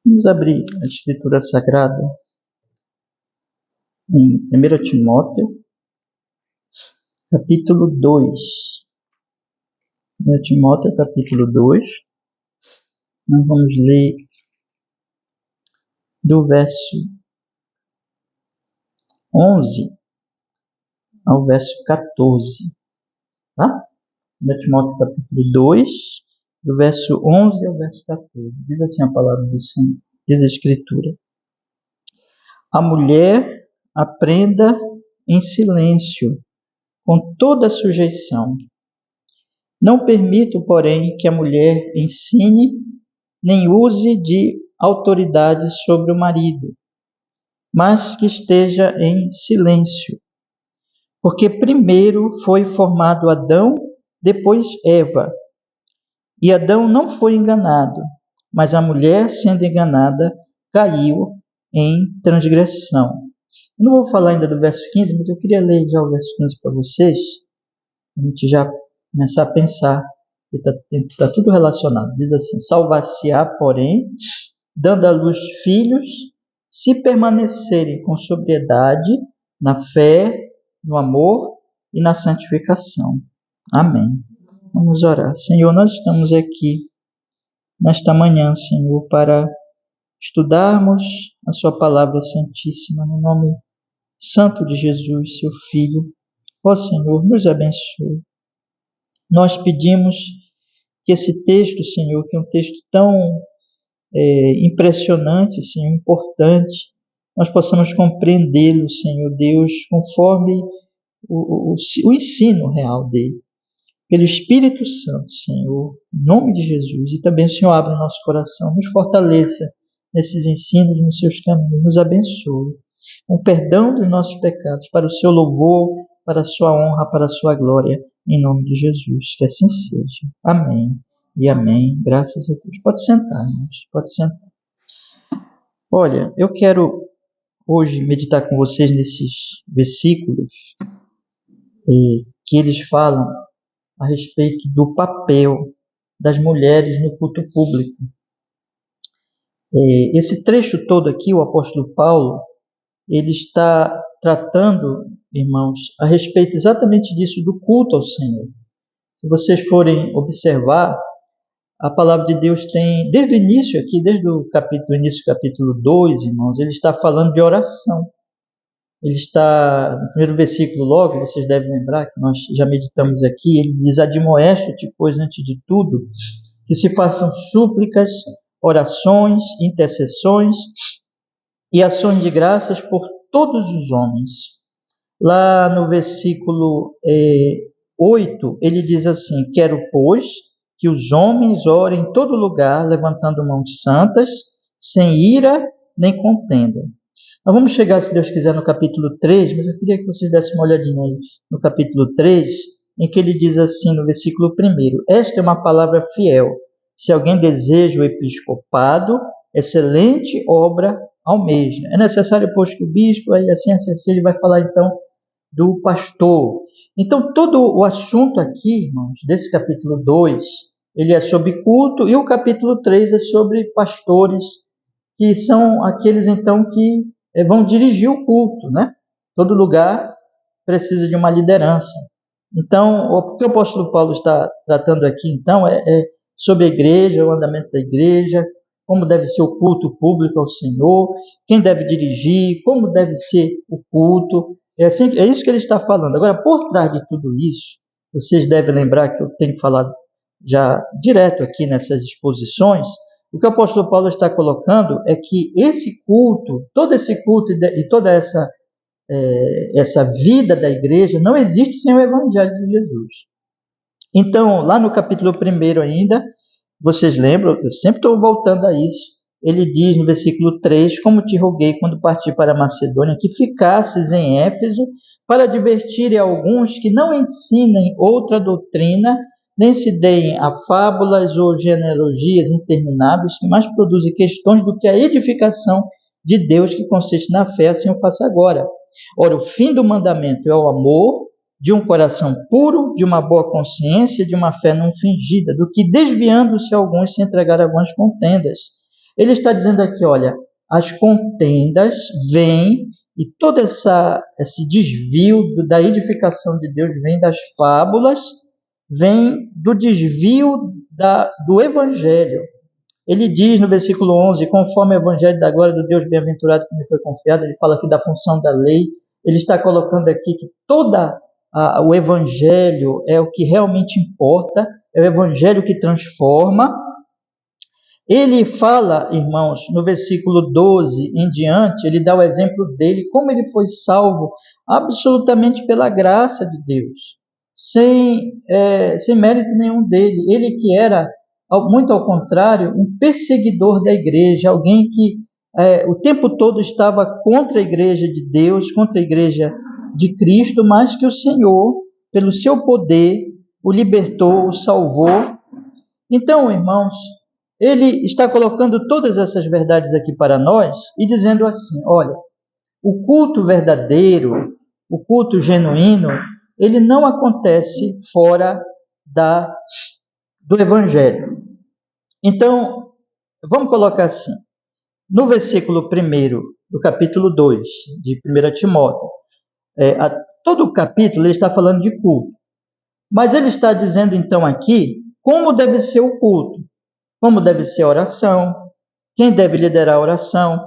Vamos abrir a Escritura Sagrada em 1 Timóteo, capítulo 2. 1 Timóteo, capítulo 2. Nós vamos ler do verso 11 ao verso 14. Tá? 1 Timóteo, capítulo 2, do verso 11 ao verso 14. Diz assim a palavra do Senhor, diz a Escritura: A mulher aprenda em silêncio, com toda sujeição. Não permito, porém, que a mulher ensine, nem use de autoridade sobre o marido, mas que esteja em silêncio. Porque primeiro foi formado Adão, depois Eva. E Adão não foi enganado, mas a mulher, sendo enganada, caiu em transgressão. Eu não vou falar ainda do verso 15, mas eu queria ler já o verso 15 para vocês. A gente já começar a pensar, que está tudo relacionado. Diz assim: salvar-se-á, porém, dando à luz filhos, se permanecerem com sobriedade, na fé, no amor e na santificação. Amém. Vamos orar. Senhor, nós estamos aqui nesta manhã, Senhor, para estudarmos a sua palavra santíssima, no nome santo de Jesus, seu Filho. Ó Senhor, nos abençoe. Nós pedimos que esse texto, Senhor, que é um texto tão impressionante, Senhor, importante, nós possamos compreendê-lo, Senhor Deus, conforme o ensino real dele. Pelo Espírito Santo, Senhor, em nome de Jesus. E também o Senhor abra o nosso coração, nos fortaleça nesses ensinos, nos seus caminhos, nos abençoe. Com perdão dos nossos pecados, para o seu louvor, para a sua honra, para a sua glória, em nome de Jesus. Que assim seja. Amém e amém. Graças a Deus. Pode sentar, irmãos. Pode sentar. Olha, eu quero hoje meditar com vocês nesses versículos que eles falam a respeito do papel das mulheres no culto público. Esse trecho todo aqui, o apóstolo Paulo, ele está tratando, irmãos, a respeito exatamente disso, do culto ao Senhor. Se vocês forem observar, a palavra de Deus tem, desde o início aqui, desde o capítulo 2, irmãos, ele está falando de oração. Ele está, no primeiro versículo logo, vocês devem lembrar que nós já meditamos aqui, ele diz: admoesto-te, pois, antes de tudo, que se façam súplicas, orações, intercessões e ações de graças por todos os homens. Lá no versículo 8, ele diz assim: quero, pois, que os homens orem em todo lugar, levantando mãos santas, sem ira nem contenda. Nós vamos chegar, se Deus quiser, no capítulo 3, mas eu queria que vocês dessem uma olhadinha aí no capítulo 3, em que ele diz assim, no versículo 1, esta é uma palavra fiel. Se alguém deseja o episcopado, excelente obra almeja. É necessário, pois, que o bispo, aí assim, ele vai falar então do pastor. Então, todo o assunto aqui, irmãos, desse capítulo 2, ele é sobre culto, e o capítulo 3 é sobre pastores, que são aqueles então que vão dirigir o culto, né? Todo lugar precisa de uma liderança. Então, o que o apóstolo Paulo está tratando aqui, então, é sobre a igreja, o andamento da igreja, como deve ser o culto público ao Senhor, quem deve dirigir, como deve ser o culto. É isso que ele está falando. Agora, por trás de tudo isso, vocês devem lembrar que eu tenho falado já direto aqui nessas exposições. O que o apóstolo Paulo está colocando é que esse culto, todo esse culto e toda essa vida da igreja não existe sem o Evangelho de Jesus. Então, lá no capítulo 1 ainda, vocês lembram, eu sempre estou voltando a isso, ele diz no versículo 3, como te roguei quando parti para a Macedônia, que ficasses em Éfeso para advertir a alguns que não ensinem outra doutrina, nem se deem a fábulas ou genealogias intermináveis, que mais produzem questões do que a edificação de Deus que consiste na fé, assim eu faço agora. Ora, o fim do mandamento é o amor, de um coração puro, de uma boa consciência, de uma fé não fingida, do que desviando-se alguns se entregar a vãs contendas. Ele está dizendo aqui, olha, as contendas vêm e todo esse desvio da edificação de Deus vem das fábulas, vem do desvio do Evangelho. Ele diz no versículo 11, conforme o Evangelho da glória do Deus bem-aventurado que me foi confiado, ele fala aqui da função da lei, ele está colocando aqui que o Evangelho é o que realmente importa, é o Evangelho que transforma. Ele fala, irmãos, no versículo 12 em diante, ele dá o exemplo dele, como ele foi salvo absolutamente pela graça de Deus, sem mérito nenhum dele. Ele que era, muito ao contrário, um perseguidor da igreja, alguém que o tempo todo estava contra a igreja de Deus, contra a igreja de Cristo, mas que o Senhor, pelo seu poder, o libertou, o salvou. Então, irmãos, ele está colocando todas essas verdades aqui para nós e dizendo assim, olha, o culto verdadeiro, o culto genuíno, ele não acontece fora do Evangelho. Então, vamos colocar assim, no versículo 1 do capítulo 2 de 1 Timóteo, todo o capítulo ele está falando de culto, mas ele está dizendo então aqui como deve ser o culto, como deve ser a oração, quem deve liderar a oração,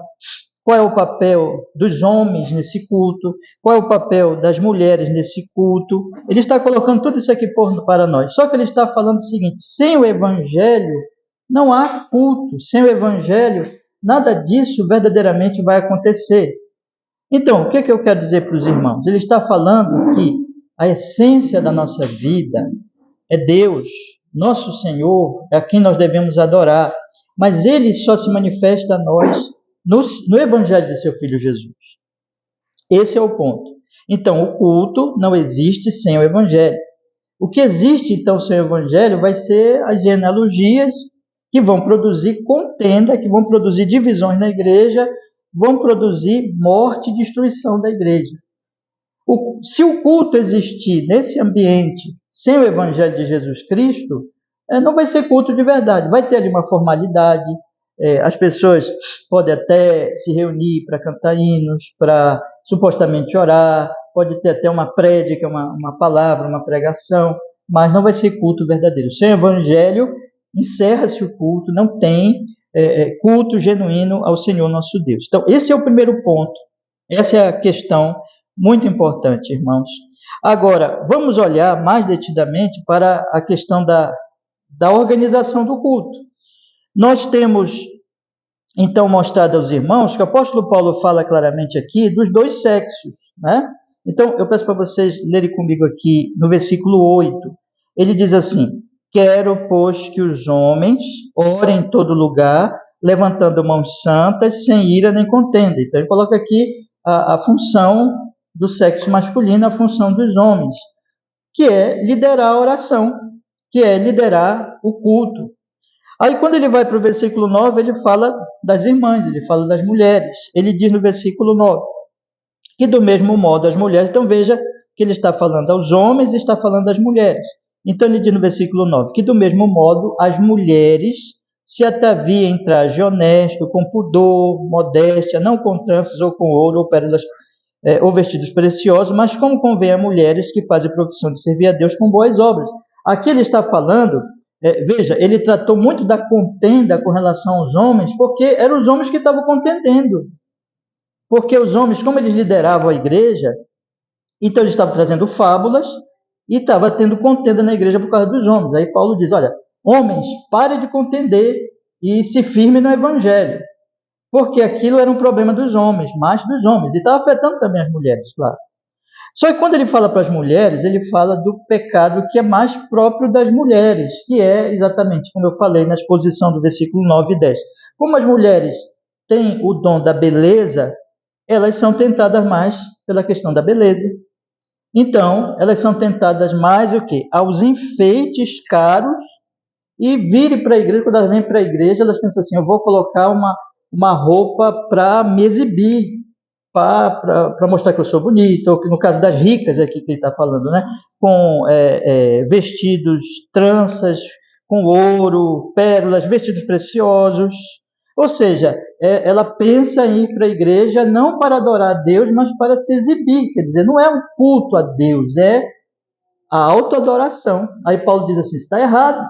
qual é o papel dos homens nesse culto, qual é o papel das mulheres nesse culto. Ele está colocando tudo isso aqui para nós. Só que ele está falando o seguinte, sem o Evangelho não há culto, sem o Evangelho nada disso verdadeiramente vai acontecer. Então, o que eu quero dizer para os irmãos? Ele está falando que a essência da nossa vida é Deus, nosso Senhor, a quem nós devemos adorar, mas Ele só se manifesta a nós no Evangelho de seu Filho Jesus. Esse é o ponto. Então, o culto não existe sem o Evangelho. O que existe, então, sem o Evangelho vai ser as genealogias que vão produzir contenda, que vão produzir divisões na igreja, vão produzir morte e destruição da igreja. Se o culto existir nesse ambiente sem o Evangelho de Jesus Cristo, não vai ser culto de verdade, vai ter ali uma formalidade, as pessoas podem até se reunir para cantar hinos, para supostamente orar, pode ter até uma prédica, uma palavra, uma pregação, mas não vai ser culto verdadeiro. Sem o Evangelho, encerra-se o culto, não tem culto genuíno ao Senhor nosso Deus. Então, esse é o primeiro ponto, essa é a questão muito importante, irmãos. Agora, vamos olhar mais detidamente para a questão da organização do culto. Nós temos, então, mostrado aos irmãos que o apóstolo Paulo fala claramente aqui dos dois sexos, né? Então, eu peço para vocês lerem comigo aqui no versículo 8. Ele diz assim, quero, pois, que os homens orem em todo lugar, levantando mãos santas, sem ira nem contenda. Então, ele coloca aqui a função do sexo masculino, a função dos homens, que é liderar a oração, que é liderar o culto. Aí, quando ele vai para o versículo 9, ele fala das irmãs, ele fala das mulheres. Ele diz no versículo 9, que do mesmo modo as mulheres, então veja que ele está falando aos homens e está falando às mulheres. Então ele diz no versículo 9, que do mesmo modo as mulheres se ataviem em traje honesto, com pudor, modéstia, não com tranças ou com ouro ou pérolas ou vestidos preciosos, mas como convém a mulheres que fazem profissão de servir a Deus com boas obras. Aqui ele está falando, veja, ele tratou muito da contenda com relação aos homens, porque eram os homens que estavam contendendo. Porque os homens, como eles lideravam a igreja, então eles estavam trazendo fábulas e estava tendo contenda na igreja por causa dos homens. Aí Paulo diz, olha, homens, pare de contender e se firme no evangelho. Porque aquilo era um problema dos homens, mais dos homens, e estava afetando também as mulheres, claro. Só que quando ele fala para as mulheres, ele fala do pecado que é mais próprio das mulheres, que é exatamente, como eu falei na exposição do versículo 9 e 10. Como as mulheres têm o dom da beleza, elas são tentadas mais pela questão da beleza. Então, elas são tentadas mais o quê? Aos enfeites caros, e virem para a igreja, quando elas vêm para a igreja, elas pensam assim, eu vou colocar uma roupa para me exibir, para mostrar que eu sou bonito, ou que no caso das ricas aqui que ele está falando, né? Com vestidos, tranças, com ouro, pérolas, vestidos preciosos. Ou seja, ela pensa em ir para a igreja não para adorar a Deus, mas para se exibir. Quer dizer, não é um culto a Deus, é a autoadoração. Aí Paulo diz assim, está errado,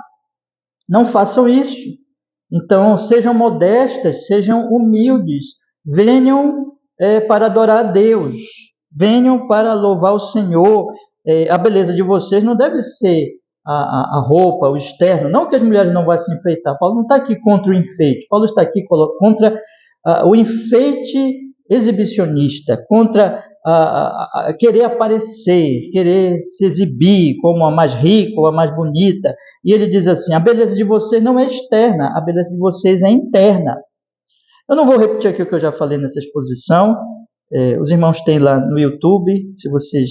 não façam isso. Então, sejam modestas, sejam humildes, venham para adorar a Deus, venham para louvar o Senhor. A beleza de vocês não deve ser a roupa, o externo, não que as mulheres não vão se enfeitar. Paulo não está aqui contra o enfeite, Paulo está aqui contra o enfeite exibicionista, contra querer aparecer, querer se exibir como a mais rica ou a mais bonita. E ele diz assim, a beleza de vocês não é externa, a beleza de vocês é interna. Eu não vou repetir aqui o que eu já falei nessa exposição, os irmãos têm lá no YouTube, se vocês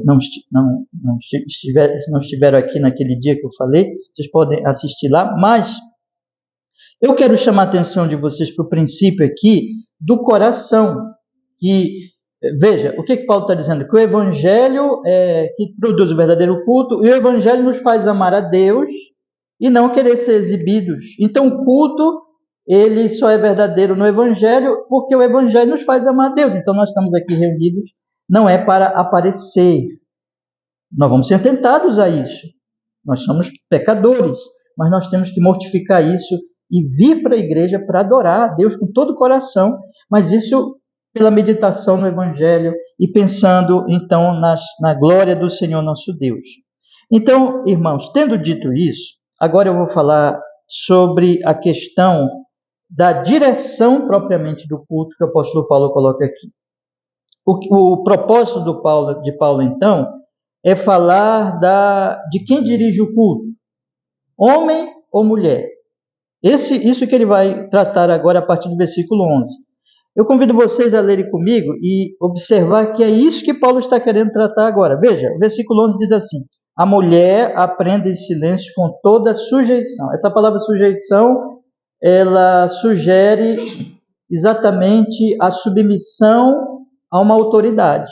não estiveram aqui naquele dia que eu falei, vocês podem assistir lá, mas eu quero chamar a atenção de vocês para o princípio aqui do coração, que, veja, o que Paulo está dizendo? Que o Evangelho que produz o verdadeiro culto, e o Evangelho nos faz amar a Deus e não querer ser exibidos. Então o culto, ele só é verdadeiro no Evangelho porque o Evangelho nos faz amar a Deus. Então nós estamos aqui reunidos, não é para aparecer. Nós vamos ser tentados a isso. Nós somos pecadores, mas nós temos que mortificar isso e vir para a igreja para adorar a Deus com todo o coração, mas isso pela meditação no Evangelho e pensando, então, na glória do Senhor nosso Deus. Então, irmãos, tendo dito isso, agora eu vou falar sobre a questão da direção propriamente do culto que o apóstolo Paulo coloca aqui. O propósito de Paulo, então, é falar de quem dirige o culto, homem ou mulher. Isso que ele vai tratar agora a partir do versículo 11. Eu convido vocês a lerem comigo e observar que é isso que Paulo está querendo tratar agora. Veja, o versículo 11 diz assim, a mulher aprenda em silêncio com toda sujeição. Essa palavra sujeição, ela sugere exatamente a submissão a uma autoridade.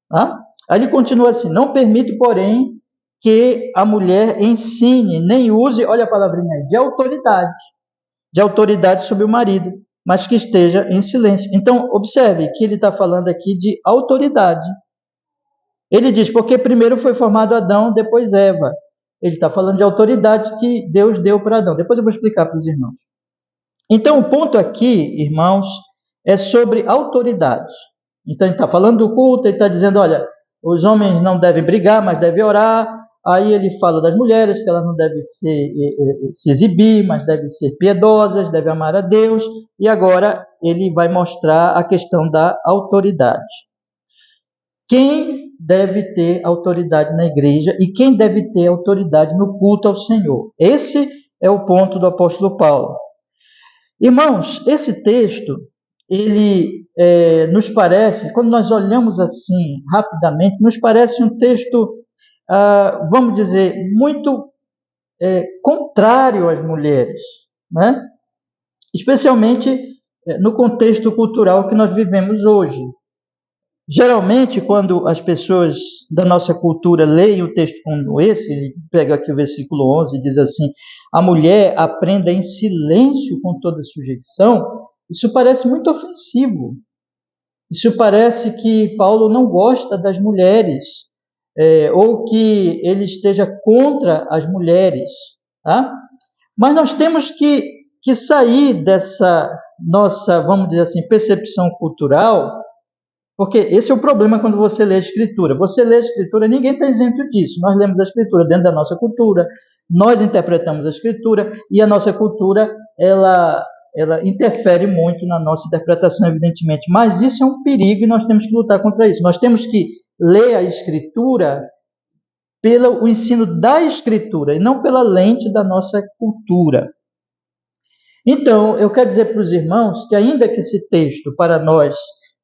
Tá? Aí ele continua assim, não permito, porém, que a mulher ensine, nem use, olha a palavrinha aí, de autoridade sobre o marido, mas que esteja em silêncio. Então, observe que ele está falando aqui de autoridade. Ele diz, porque primeiro foi formado Adão, depois Eva. Ele está falando de autoridade que Deus deu para Adão. Depois eu vou explicar para os irmãos. Então, o ponto aqui, irmãos, é sobre autoridade. Então, ele está falando do culto, ele está dizendo, olha, os homens não devem brigar, mas devem orar. Aí ele fala das mulheres, que elas não devem se exibir, mas devem ser piedosas, devem amar a Deus. E agora ele vai mostrar a questão da autoridade. Quem deve ter autoridade na igreja e quem deve ter autoridade no culto ao Senhor? Esse é o ponto do apóstolo Paulo. Irmãos, esse texto, ele nos parece, quando nós olhamos assim rapidamente, nos parece um texto, vamos dizer, muito contrário às mulheres, né? Especialmente no contexto cultural que nós vivemos hoje. Geralmente, quando as pessoas da nossa cultura leem o texto como esse, ele pega aqui o versículo 11 e diz assim, a mulher aprenda em silêncio com toda sujeição, isso parece muito ofensivo. Isso parece que Paulo não gosta das mulheres, ou que ele esteja contra as mulheres. Tá? Mas nós temos que sair dessa nossa, vamos dizer assim, percepção cultural, porque esse é o problema quando você lê a Escritura. Você lê a Escritura, ninguém está isento disso. Nós lemos a Escritura dentro da nossa cultura, nós interpretamos a Escritura e a nossa cultura, ela interfere muito na nossa interpretação, evidentemente. Mas isso é um perigo e nós temos que lutar contra isso. Nós temos que ler a Escritura pelo ensino da Escritura e não pela lente da nossa cultura. Então, eu quero dizer para os irmãos que ainda que esse texto, para nós,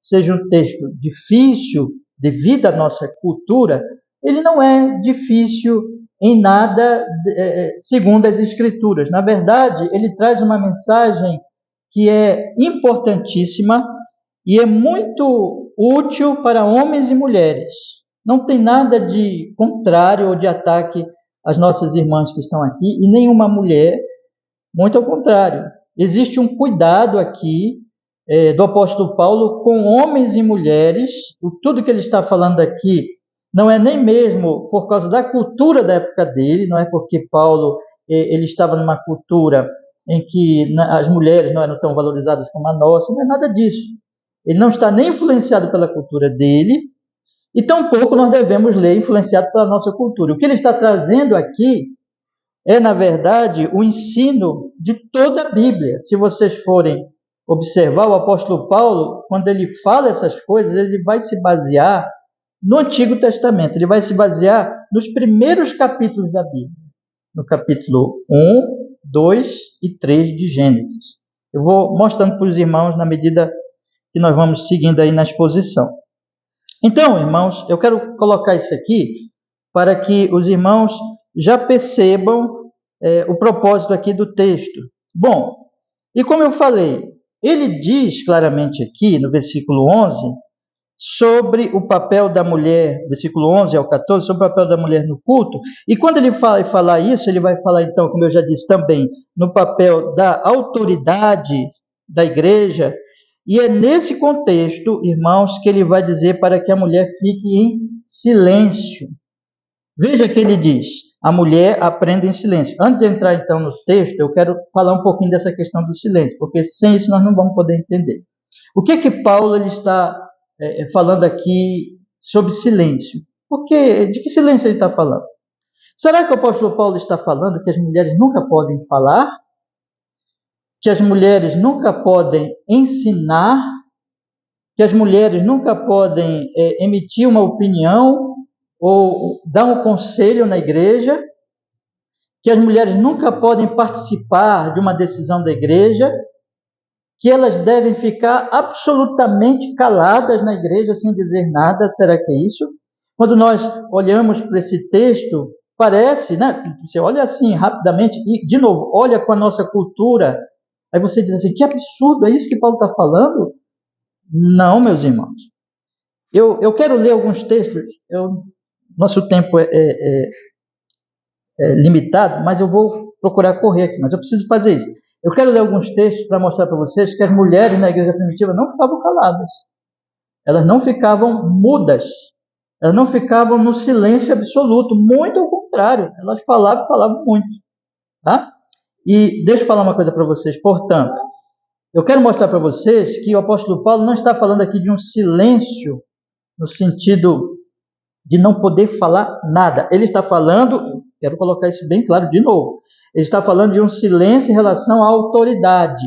seja um texto difícil devido à nossa cultura, ele não é difícil em nada segundo as Escrituras. Na verdade, ele traz uma mensagem que é importantíssima e é muito útil para homens e mulheres. Não tem nada de contrário ou de ataque às nossas irmãs que estão aqui e nenhuma mulher, muito ao contrário. existe um cuidado aqui do apóstolo Paulo com homens e mulheres. Tudo que ele está falando aqui não é nem mesmo por causa da cultura da época dele, não é porque Paulo ele estava numa cultura em que as mulheres não eram tão valorizadas como a nossa, não é nada disso. Ele não está nem influenciado pela cultura dele, e tampouco nós devemos ler influenciado pela nossa cultura. O que ele está trazendo aqui é, na verdade, o ensino de toda a Bíblia. Se vocês forem observar, o apóstolo Paulo, quando ele fala essas coisas, ele vai se basear no Antigo Testamento, ele vai se basear nos primeiros capítulos da Bíblia, no capítulo 1, 2 e 3 de Gênesis. Eu vou mostrando para os irmãos na medida que nós vamos seguindo aí na exposição. Então, irmãos, eu quero colocar isso aqui para que os irmãos já percebam o propósito aqui do texto. Bom, e como eu falei, ele diz claramente aqui no versículo 11 sobre o papel da mulher, versículo 11 ao 14, sobre o papel da mulher no culto. E quando ele falar isso, ele vai falar então, como eu já disse também, no papel da autoridade da igreja. E é nesse contexto, irmãos, que ele vai dizer para que a mulher fique em silêncio. Veja que ele diz, a mulher aprende em silêncio. Antes de entrar então no texto, eu quero falar um pouquinho dessa questão do silêncio, porque sem isso nós não vamos poder entender. O que Paulo ele está falando aqui sobre silêncio? De que silêncio ele está falando? Será que o apóstolo Paulo está falando que as mulheres nunca podem falar? Que as mulheres nunca podem ensinar? Que as mulheres nunca podem emitir uma opinião ou dar um conselho na igreja? Que as mulheres nunca podem participar de uma decisão da igreja? Que elas devem ficar absolutamente caladas na igreja sem dizer nada? Será que é isso? Quando nós olhamos para esse texto, parece, né? Você olha assim rapidamente e, de novo, olha com a nossa cultura, aí você diz assim, que absurdo, é isso que Paulo está falando? Não, meus irmãos. Eu quero ler alguns textos, nosso tempo é limitado, mas eu vou procurar correr aqui, mas eu preciso fazer isso. Eu quero ler alguns textos para mostrar para vocês que as mulheres na igreja primitiva não ficavam caladas. Elas não ficavam mudas. Elas não ficavam no silêncio absoluto. Muito ao contrário. Elas falavam muito. Tá? E deixa eu falar uma coisa para vocês. Portanto, eu quero mostrar para vocês que o apóstolo Paulo não está falando aqui de um silêncio no sentido de não poder falar nada. Ele está falando, quero colocar isso bem claro de novo, ele está falando de um silêncio em relação à autoridade.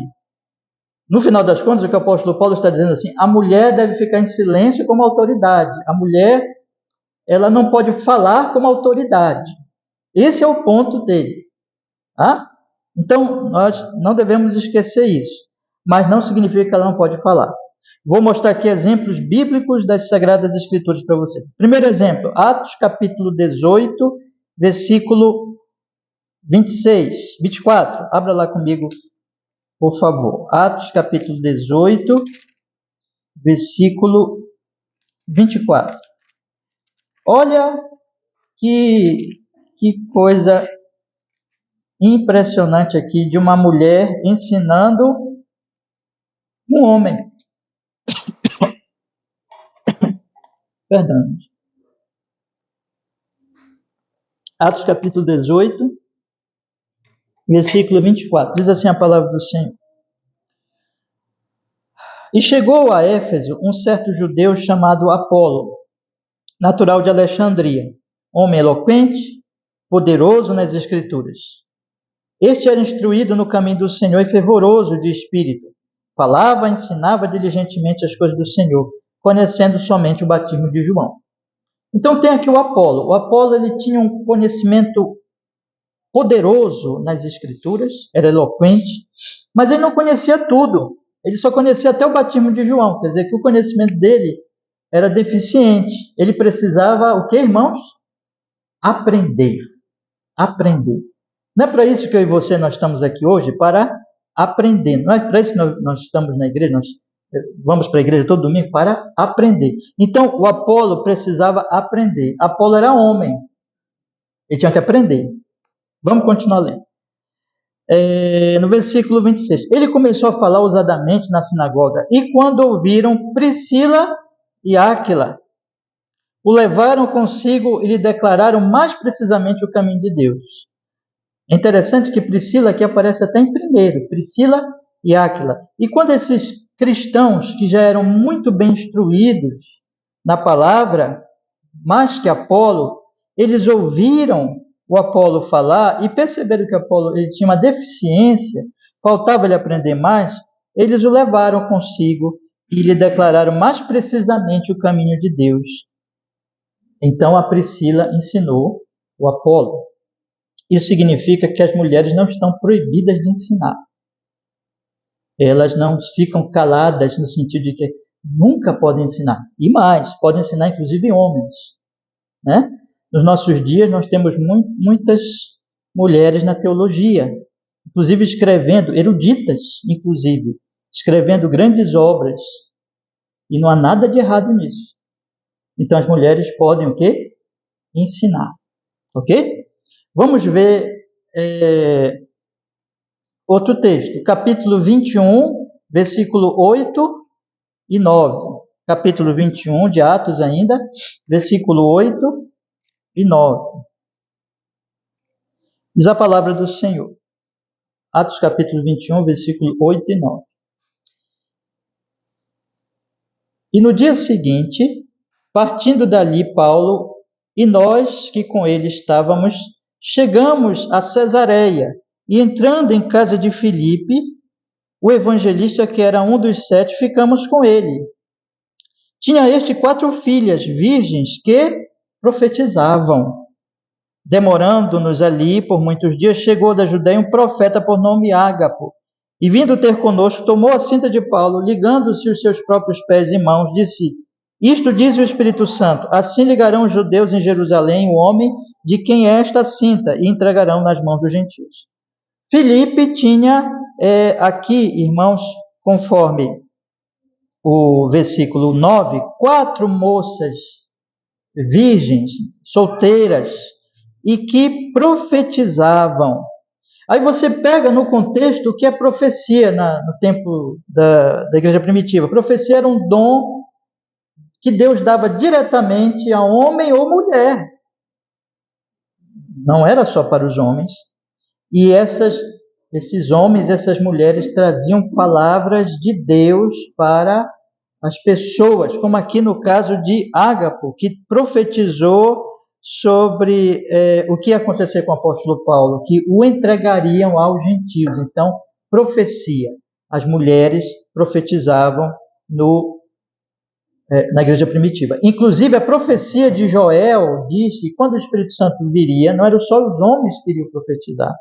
No final das contas, o que o apóstolo Paulo está dizendo assim, a mulher deve ficar em silêncio como autoridade. A mulher, ela não pode falar como autoridade. Esse é o ponto dele. Tá? Então, nós não devemos esquecer isso. Mas não significa que ela não pode falar. Vou mostrar aqui exemplos bíblicos das Sagradas Escrituras para você. Primeiro exemplo, Atos capítulo 18, versículo 24. Abra lá comigo, por favor. Atos capítulo 18, versículo 24. Olha que coisa impressionante aqui de uma mulher ensinando um homem. Perdão. Atos capítulo 18, versículo 24. Diz assim a palavra do Senhor. E chegou a Éfeso um certo judeu chamado Apolo, natural de Alexandria, homem eloquente, poderoso nas Escrituras. Este era instruído no caminho do Senhor e fervoroso de espírito. Falava, ensinava diligentemente as coisas do Senhor, conhecendo somente o batismo de João. Então tem aqui o Apolo. O Apolo ele tinha um conhecimento poderoso nas Escrituras, era eloquente, mas ele não conhecia tudo. Ele só conhecia até o batismo de João, quer dizer que o conhecimento dele era deficiente. Ele precisava, o que, irmãos? Aprender. Aprender. Não é para isso que eu e você nós estamos aqui hoje, para aprender. Não é para isso que nós estamos na igreja, nós vamos para a igreja todo domingo para aprender. Então, o Apolo precisava aprender. Apolo era homem. Ele tinha que aprender. Vamos continuar lendo. no versículo 26. Ele começou a falar ousadamente na sinagoga, e quando ouviram Priscila e Áquila, o levaram consigo e lhe declararam mais precisamente o caminho de Deus. É interessante que Priscila aqui aparece até em primeiro, Priscila e Áquila. E quando esses cristãos, que já eram muito bem instruídos na palavra, mais que Apolo, eles ouviram o Apolo falar e perceberam que Apolo ele tinha uma deficiência, faltava ele aprender mais, eles o levaram consigo e lhe declararam mais precisamente o caminho de Deus. Então a Priscila ensinou o Apolo. Isso significa que as mulheres não estão proibidas de ensinar. Elas não ficam caladas no sentido de que nunca podem ensinar. E mais, podem ensinar inclusive homens, né? Nos nossos dias nós temos muitas mulheres na teologia, inclusive escrevendo, eruditas inclusive, escrevendo grandes obras. E não há nada de errado nisso. Então as mulheres podem o quê? Ensinar. Ok? Vamos ver outro texto, capítulo 21, versículo 8 e 9. Capítulo 21 de Atos ainda, versículo 8 e 9. Diz a palavra do Senhor. Atos capítulo 21, versículo 8 e 9. E no dia seguinte, partindo dali Paulo e nós que com ele estávamos, chegamos a Cesareia e entrando em casa de Filipe, o evangelista que era um dos 7, ficamos com ele. Tinha este 4 filhas virgens que profetizavam. Demorando-nos ali por muitos dias, chegou da Judeia um profeta por nome Ágapo, e vindo ter conosco, tomou a cinta de Paulo, ligando-se os seus próprios pés e mãos, disse: Isto diz o Espírito Santo, assim ligarão os judeus em Jerusalém o homem de quem é esta cinta, e entregarão nas mãos dos gentios. Filipe tinha aqui, irmãos, conforme o versículo 9, 4 moças virgens, solteiras, e que profetizavam. Aí você pega no contexto o que é profecia no tempo da igreja primitiva. Profecia era um dom que Deus dava diretamente a homem ou mulher. Não era só para os homens. E esses homens, essas mulheres traziam palavras de Deus para as pessoas, como aqui no caso de Ágapo, que profetizou sobre o que ia acontecer com o apóstolo Paulo, que o entregariam aos gentios. Então, profecia. As mulheres profetizavam na igreja primitiva. Inclusive, a profecia de Joel diz que quando o Espírito Santo viria, não eram só os homens que iriam profetizar,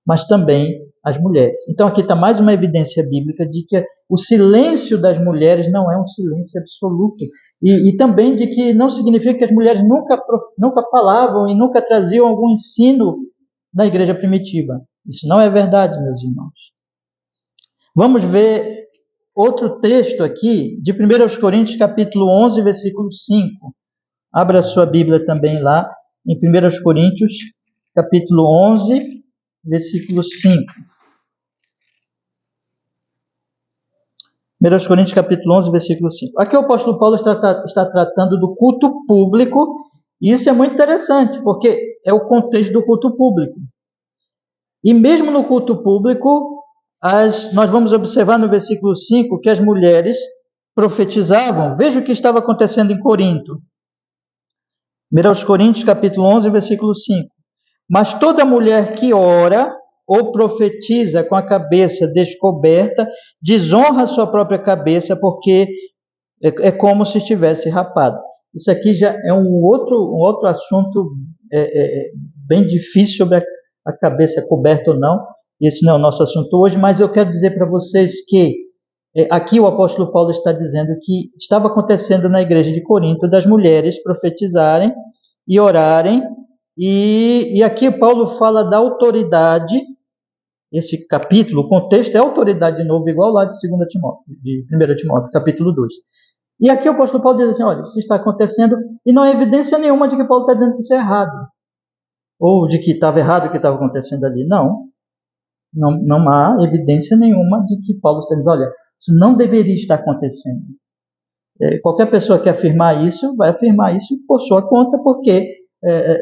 mas também as mulheres. Então aqui está mais uma evidência bíblica de que o silêncio das mulheres não é um silêncio absoluto. E também de que não significa que as mulheres nunca falavam e nunca traziam algum ensino na igreja primitiva. Isso não é verdade, meus irmãos. Vamos ver outro texto aqui, de 1 Coríntios, capítulo 11, versículo 5. Abra a sua Bíblia também lá, em 1 Coríntios, capítulo 11, versículo 5. 1 Coríntios capítulo 11, versículo 5. Aqui o apóstolo Paulo está tratando do culto público, e isso é muito interessante, porque é o contexto do culto público. E mesmo no culto público, nós vamos observar no versículo 5 que as mulheres profetizavam. Veja o que estava acontecendo em Corinto. 1 Coríntios capítulo 11, versículo 5. Mas toda mulher que ora ou profetiza com a cabeça descoberta, desonra a sua própria cabeça, porque é como se estivesse rapada. Isso aqui já é um outro assunto bem difícil sobre a cabeça coberta ou não. Esse não é o nosso assunto hoje, mas eu quero dizer para vocês que aqui o apóstolo Paulo está dizendo que estava acontecendo na igreja de Corinto das mulheres profetizarem e orarem, e aqui Paulo fala da autoridade. Esse capítulo, o contexto é autoridade de novo, igual lá de 1 Timóteo, capítulo 2. E aqui o apóstolo Paulo diz assim, olha, isso está acontecendo, e não há evidência nenhuma de que Paulo está dizendo que isso é errado, ou de que estava errado o que estava acontecendo ali. Não. Não há evidência nenhuma de que Paulo está dizendo, olha, isso não deveria estar acontecendo. Qualquer pessoa que afirmar isso, vai afirmar isso por sua conta, porque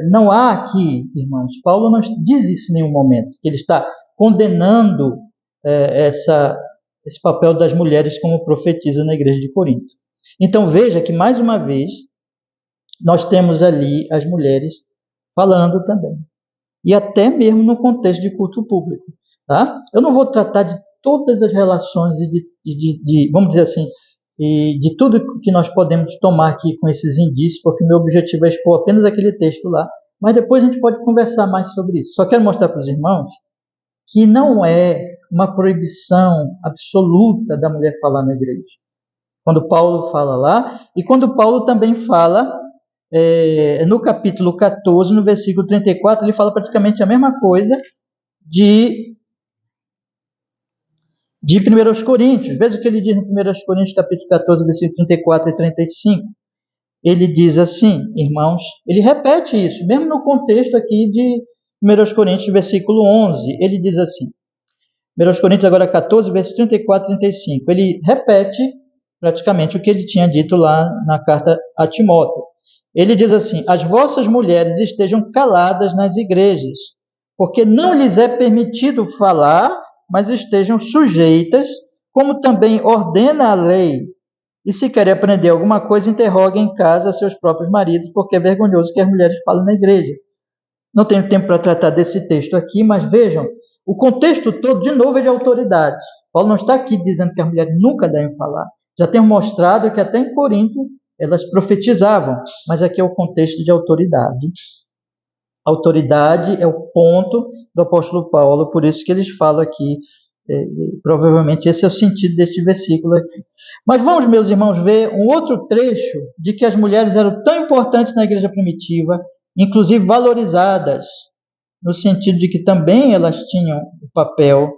não há aqui, irmãos, Paulo não diz isso em nenhum momento, que ele está condenando esse papel das mulheres como profetiza na igreja de Corinto. Então veja que, mais uma vez, nós temos ali as mulheres falando também. E até mesmo no contexto de culto público. Tá? Eu não vou tratar de todas as relações e vamos dizer assim, e de tudo que nós podemos tomar aqui com esses indícios, porque o meu objetivo é expor apenas aquele texto lá, mas depois a gente pode conversar mais sobre isso. Só quero mostrar para os irmãos que não é uma proibição absoluta da mulher falar na igreja. Quando Paulo fala lá, e quando Paulo também fala no capítulo 14, no versículo 34, ele fala praticamente a mesma coisa de 1 Coríntios. Veja o que ele diz no 1 Coríntios, capítulo 14, versículo 34 e 35. Ele diz assim, irmãos, ele repete isso, mesmo no contexto aqui de 1 Coríntios, versículo 11. Ele diz assim, 1 Coríntios agora 14, versículo 34 e 35. Ele repete praticamente o que ele tinha dito lá na carta a Timóteo. Ele diz assim, as vossas mulheres estejam caladas nas igrejas, porque não lhes é permitido falar, mas estejam sujeitas, como também ordena a lei. E se querem aprender alguma coisa, interroguem em casa seus próprios maridos, porque é vergonhoso que as mulheres falem na igreja. Não tenho tempo para tratar desse texto aqui, mas vejam, o contexto todo, de novo, é de autoridade. Paulo não está aqui dizendo que as mulheres nunca devem falar. Já temos mostrado que até em Corinto elas profetizavam, mas aqui é o contexto de autoridade. Autoridade é o ponto do apóstolo Paulo, por isso que eles falam aqui, provavelmente esse é o sentido deste versículo aqui. Mas vamos, meus irmãos, ver um outro trecho de que as mulheres eram tão importantes na igreja primitiva, inclusive valorizadas, no sentido de que também elas tinham o papel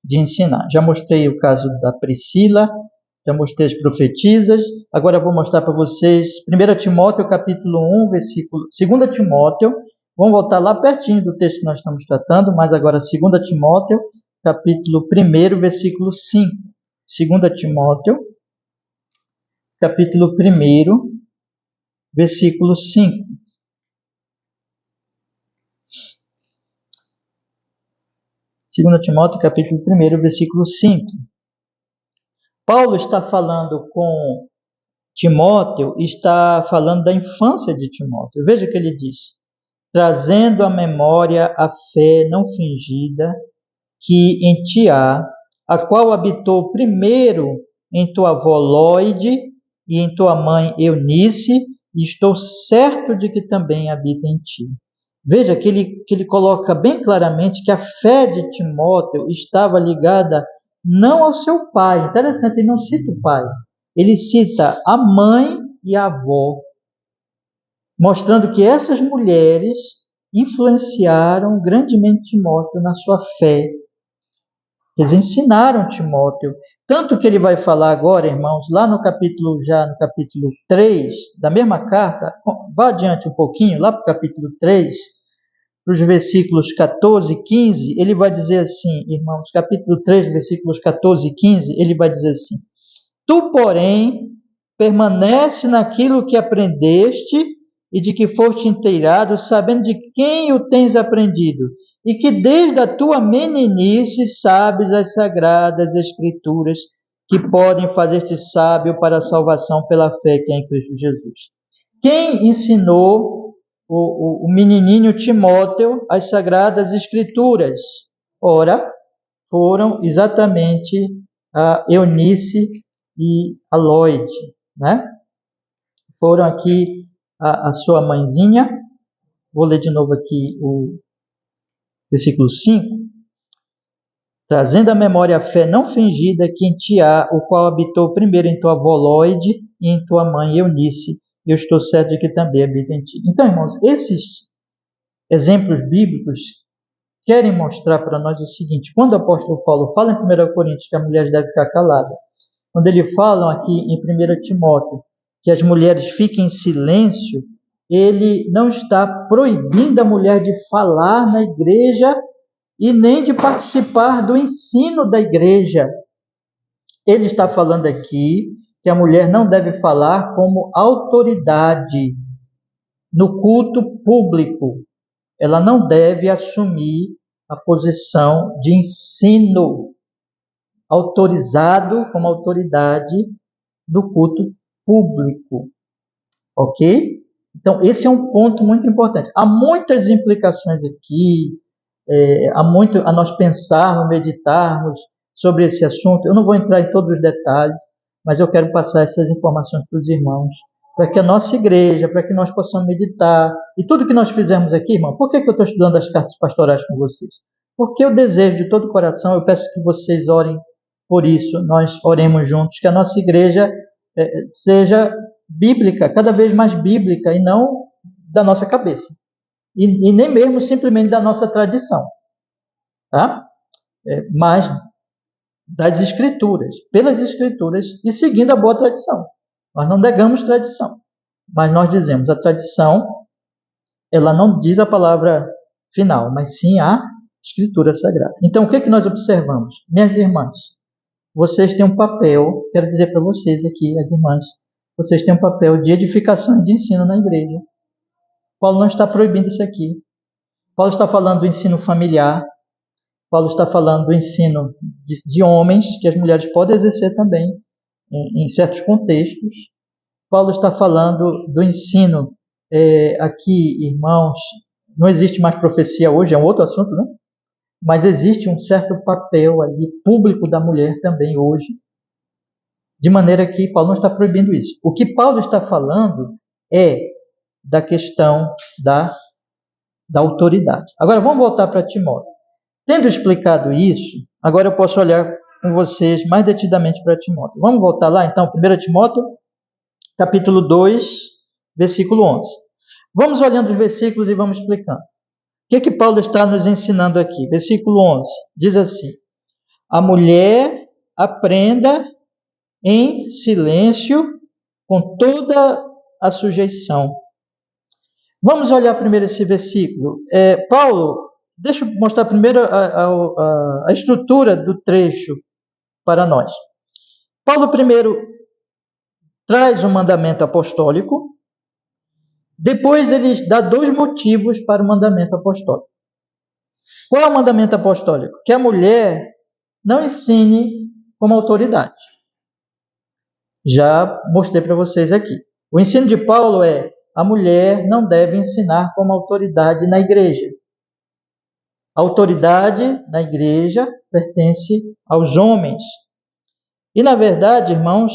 de ensinar. Já mostrei o caso da Priscila, já mostrei as profetisas, agora eu vou mostrar para vocês 1 Timóteo capítulo 1, versículo 2 Timóteo, vamos voltar lá pertinho do texto que nós estamos tratando, mas agora 2 Timóteo capítulo 1, versículo 5. 2 Timóteo capítulo 1, versículo 5. Segundo Timóteo, capítulo 1, versículo 5. Paulo está falando com Timóteo, está falando da infância de Timóteo. Veja o que ele diz. Trazendo à memória a fé não fingida que em ti há, a qual habitou primeiro em tua avó Lóide e em tua mãe Eunice, e estou certo de que também habita em ti. Veja que ele coloca bem claramente que a fé de Timóteo estava ligada não ao seu pai. Interessante, ele não cita o pai. Ele cita a mãe e a avó, mostrando que essas mulheres influenciaram grandemente Timóteo na sua fé. Eles ensinaram Timóteo. Tanto que ele vai falar agora, irmãos, lá no capítulo 3 da mesma carta, vá adiante um pouquinho, lá para o capítulo 3, para os versículos 14 e 15, ele vai dizer assim, irmãos, capítulo 3, versículos 14 e 15, ele vai dizer assim, tu, porém, permanece naquilo que aprendeste e de que foste inteirado, sabendo de quem o tens aprendido, e que desde a tua meninice sabes as sagradas escrituras que podem fazer-te sábio para a salvação pela fé que é em Cristo Jesus. Quem ensinou o menininho Timóteo as sagradas escrituras? Ora, foram exatamente a Eunice e a Lóide, né? Foram aqui a sua mãezinha. Vou ler de novo aqui o versículo 5. Trazendo à memória a fé não fingida que em ti há, o qual habitou primeiro em tua avó Lóide e em tua mãe Eunice, e eu estou certo de que também habita em ti. Então, irmãos, esses exemplos bíblicos querem mostrar para nós o seguinte: quando o apóstolo Paulo fala em 1 Coríntios que a mulher deve ficar calada, quando ele fala aqui em 1 Timóteo que as mulheres fiquem em silêncio, ele não está proibindo a mulher de falar na igreja e nem de participar do ensino da igreja. Ele está falando aqui que a mulher não deve falar como autoridade no culto público. Ela não deve assumir a posição de ensino autorizado como autoridade no culto público. Ok? Então, esse é um ponto muito importante. Há muitas implicações aqui, há muito a nós pensarmos, meditarmos sobre esse assunto. Eu não vou entrar em todos os detalhes, mas eu quero passar essas informações para os irmãos, para que a nossa igreja, para que nós possamos meditar. E tudo que nós fizermos aqui, irmão, por que eu estou estudando as cartas pastorais com vocês? Porque eu desejo de todo o coração, eu peço que vocês orem por isso, nós oremos juntos, que a nossa igreja seja bíblica, cada vez mais bíblica, e não da nossa cabeça. E nem mesmo simplesmente da nossa tradição, tá? Mas das Escrituras, pelas Escrituras, e seguindo a boa tradição. Nós não negamos tradição, mas nós dizemos a tradição, ela não diz a palavra final, mas sim a Escritura Sagrada. Então, o que nós observamos? Minhas irmãs, vocês têm um papel, quero dizer para vocês aqui, as irmãs, vocês têm um papel de edificação e de ensino na igreja. Paulo não está proibindo isso aqui. Paulo está falando do ensino familiar. Paulo está falando do ensino de homens, que as mulheres podem exercer também, em certos contextos. Paulo está falando do ensino, aqui, irmãos, não existe mais profecia hoje, é um outro assunto, né? Mas existe um certo papel ali, público da mulher também hoje, de maneira que Paulo não está proibindo isso. O que Paulo está falando é da questão da autoridade. Agora, vamos voltar para Timóteo. Tendo explicado isso, agora eu posso olhar com vocês mais detidamente para Timóteo. Vamos voltar lá, então, 1 Timóteo, capítulo 2, versículo 11. Vamos olhando os versículos e vamos explicando. O que Paulo está nos ensinando aqui? Versículo 11, diz assim: a mulher aprenda em silêncio, com toda a sujeição. Vamos olhar primeiro esse versículo. Paulo, deixa eu mostrar primeiro a estrutura do trecho para nós. Paulo primeiro traz um mandamento apostólico, depois ele dá dois motivos para o mandamento apostólico. Qual é o mandamento apostólico? Que a mulher não ensine como autoridade. Já mostrei para vocês aqui. O ensino de Paulo é: a mulher não deve ensinar como autoridade na igreja. A autoridade na igreja pertence aos homens. E, na verdade, irmãos,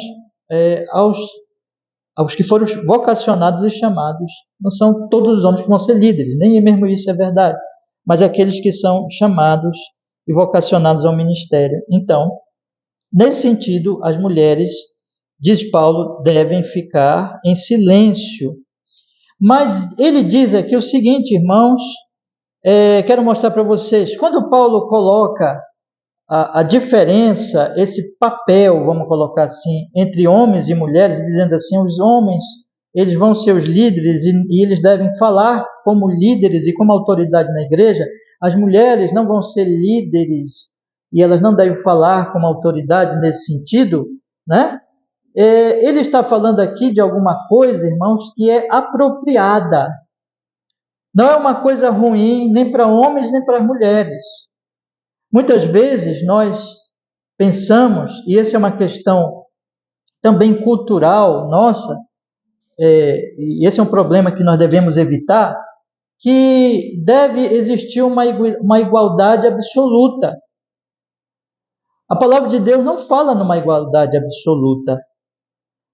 aos que foram vocacionados e chamados, não são todos os homens que vão ser líderes, nem mesmo isso é verdade, mas aqueles que são chamados e vocacionados ao ministério. Então, nesse sentido, as mulheres, diz Paulo, devem ficar em silêncio. Mas ele diz aqui o seguinte, irmãos, quero mostrar para vocês, quando Paulo coloca a diferença, esse papel, vamos colocar assim, entre homens e mulheres, dizendo assim, os homens, eles vão ser os líderes e eles devem falar como líderes e como autoridade na igreja, as mulheres não vão ser líderes e elas não devem falar como autoridade nesse sentido, né? Ele está falando aqui de alguma coisa, irmãos, que é apropriada. Não é uma coisa ruim nem para homens nem para mulheres. Muitas vezes nós pensamos, e essa é uma questão também cultural nossa, e esse é um problema que nós devemos evitar, que deve existir uma igualdade absoluta. A palavra de Deus não fala numa igualdade absoluta.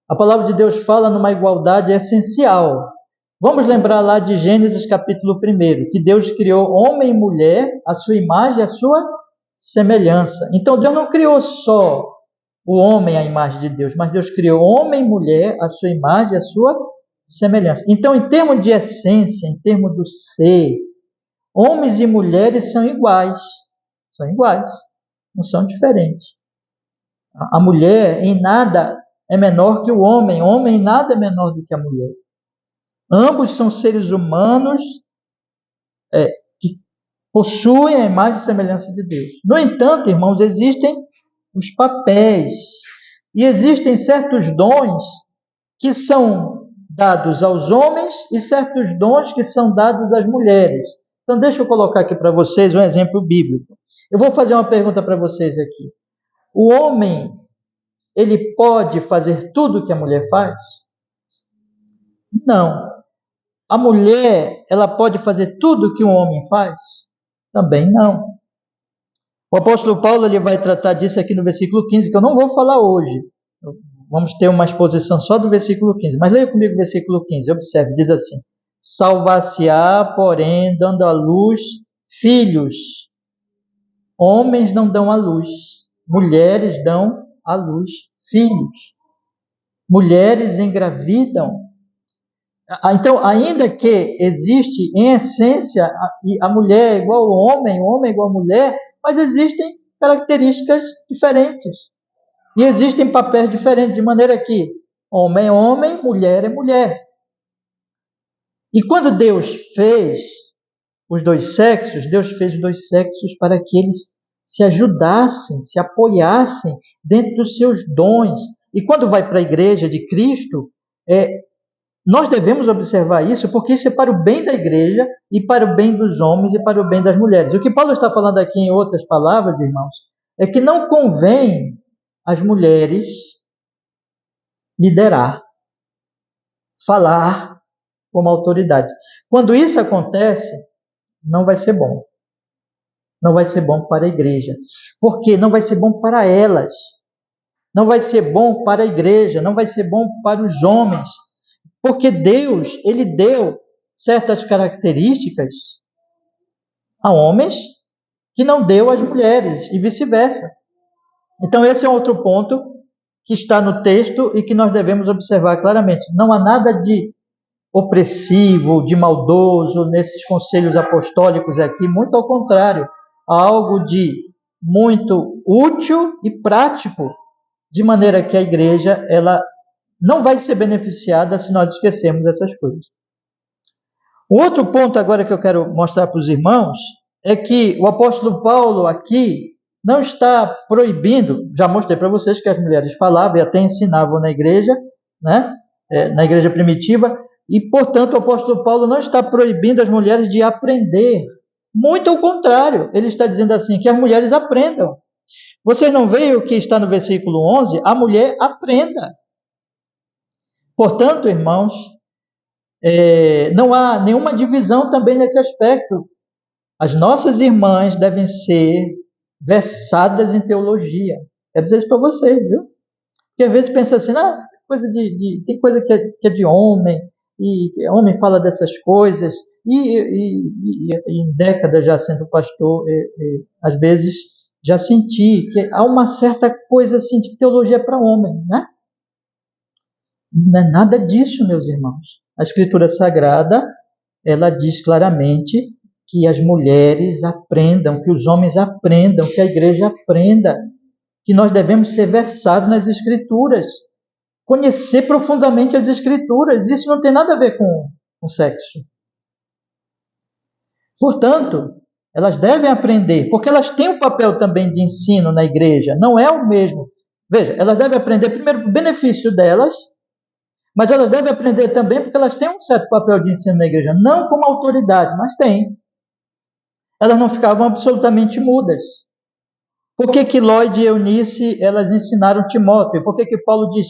A palavra de Deus fala numa igualdade essencial. Vamos lembrar lá de Gênesis capítulo 1, que Deus criou homem e mulher, a sua imagem e a sua semelhança. Então Deus não criou só o homem à imagem de Deus, mas Deus criou homem e mulher, a sua imagem e a sua semelhança. Então, em termos de essência, em termos do ser, homens e mulheres são iguais. São iguais, não são diferentes. A mulher em nada é menor que o homem em nada é menor do que a mulher. Ambos são seres humanos que possuem a imagem e semelhança de Deus. No entanto, irmãos, existem os papéis e existem certos dons que são dados aos homens e certos dons que são dados às mulheres. Então, deixa eu colocar aqui para vocês um exemplo bíblico. Eu vou fazer uma pergunta para vocês aqui. O homem, ele pode fazer tudo o que a mulher faz? Não. A mulher, ela pode fazer tudo o que um homem faz? Também não. O apóstolo Paulo ele vai tratar disso aqui no versículo 15, que eu não vou falar hoje. Vamos ter uma exposição só do versículo 15. Mas leia comigo o versículo 15. Observe, diz assim: salvar-se-á, porém, dando à luz filhos. Homens não dão à luz. Mulheres dão à luz filhos. Mulheres engravidam. Então, ainda que existe em essência a mulher é igual ao homem, o homem é igual à mulher, mas existem características diferentes. E existem papéis diferentes, de maneira que homem é homem, mulher é mulher. E quando Deus fez os dois sexos, Deus fez os dois sexos para que eles se ajudassem, se apoiassem dentro dos seus dons. E quando vai para a igreja de Cristo, nós devemos observar isso, porque isso é para o bem da igreja e para o bem dos homens e para o bem das mulheres. O que Paulo está falando aqui, em outras palavras, irmãos, é que não convém às mulheres liderar, falar como autoridade. Quando isso acontece, não vai ser bom. Não vai ser bom para a igreja. Por quê? Não vai ser bom para elas. Não vai ser bom para a igreja. Não vai ser bom para os homens. Porque Deus, ele deu certas características a homens que não deu às mulheres e vice-versa. Então esse é outro ponto que está no texto e que nós devemos observar claramente. Não há nada de opressivo, de maldoso nesses conselhos apostólicos aqui, muito ao contrário, há algo de muito útil e prático, de maneira que a igreja ela não vai ser beneficiada se nós esquecermos essas coisas. O outro ponto agora que eu quero mostrar para os irmãos é que o apóstolo Paulo aqui não está proibindo, já mostrei para vocês que as mulheres falavam e até ensinavam na igreja, né? Na igreja primitiva, e portanto o apóstolo Paulo não está proibindo as mulheres de aprender. Muito ao contrário, ele está dizendo assim, que as mulheres aprendam. Vocês não veem o que está no versículo 11? A mulher aprenda. Portanto, irmãos, não há nenhuma divisão também nesse aspecto. As nossas irmãs devem ser versadas em teologia. Quero dizer isso para vocês, viu? Porque às vezes pensa assim, tem coisa que é de homem, e homem fala dessas coisas, e em décadas já sendo pastor, às vezes já senti que há uma certa coisa assim de que teologia é para homem, né? Não é nada disso, meus irmãos. A Escritura Sagrada, ela diz claramente que as mulheres aprendam, que os homens aprendam, que a igreja aprenda, que nós devemos ser versados nas Escrituras, conhecer profundamente as Escrituras. Isso não tem nada a ver com sexo. Portanto, elas devem aprender, porque elas têm um papel também de ensino na igreja, não é o mesmo. Veja, elas devem aprender primeiro o benefício delas, mas elas devem aprender também porque elas têm um certo papel de ensino na igreja, não como autoridade, mas têm. Elas não ficavam absolutamente mudas. Por que Lloyd e Eunice, elas ensinaram Timóteo? Por que Paulo diz,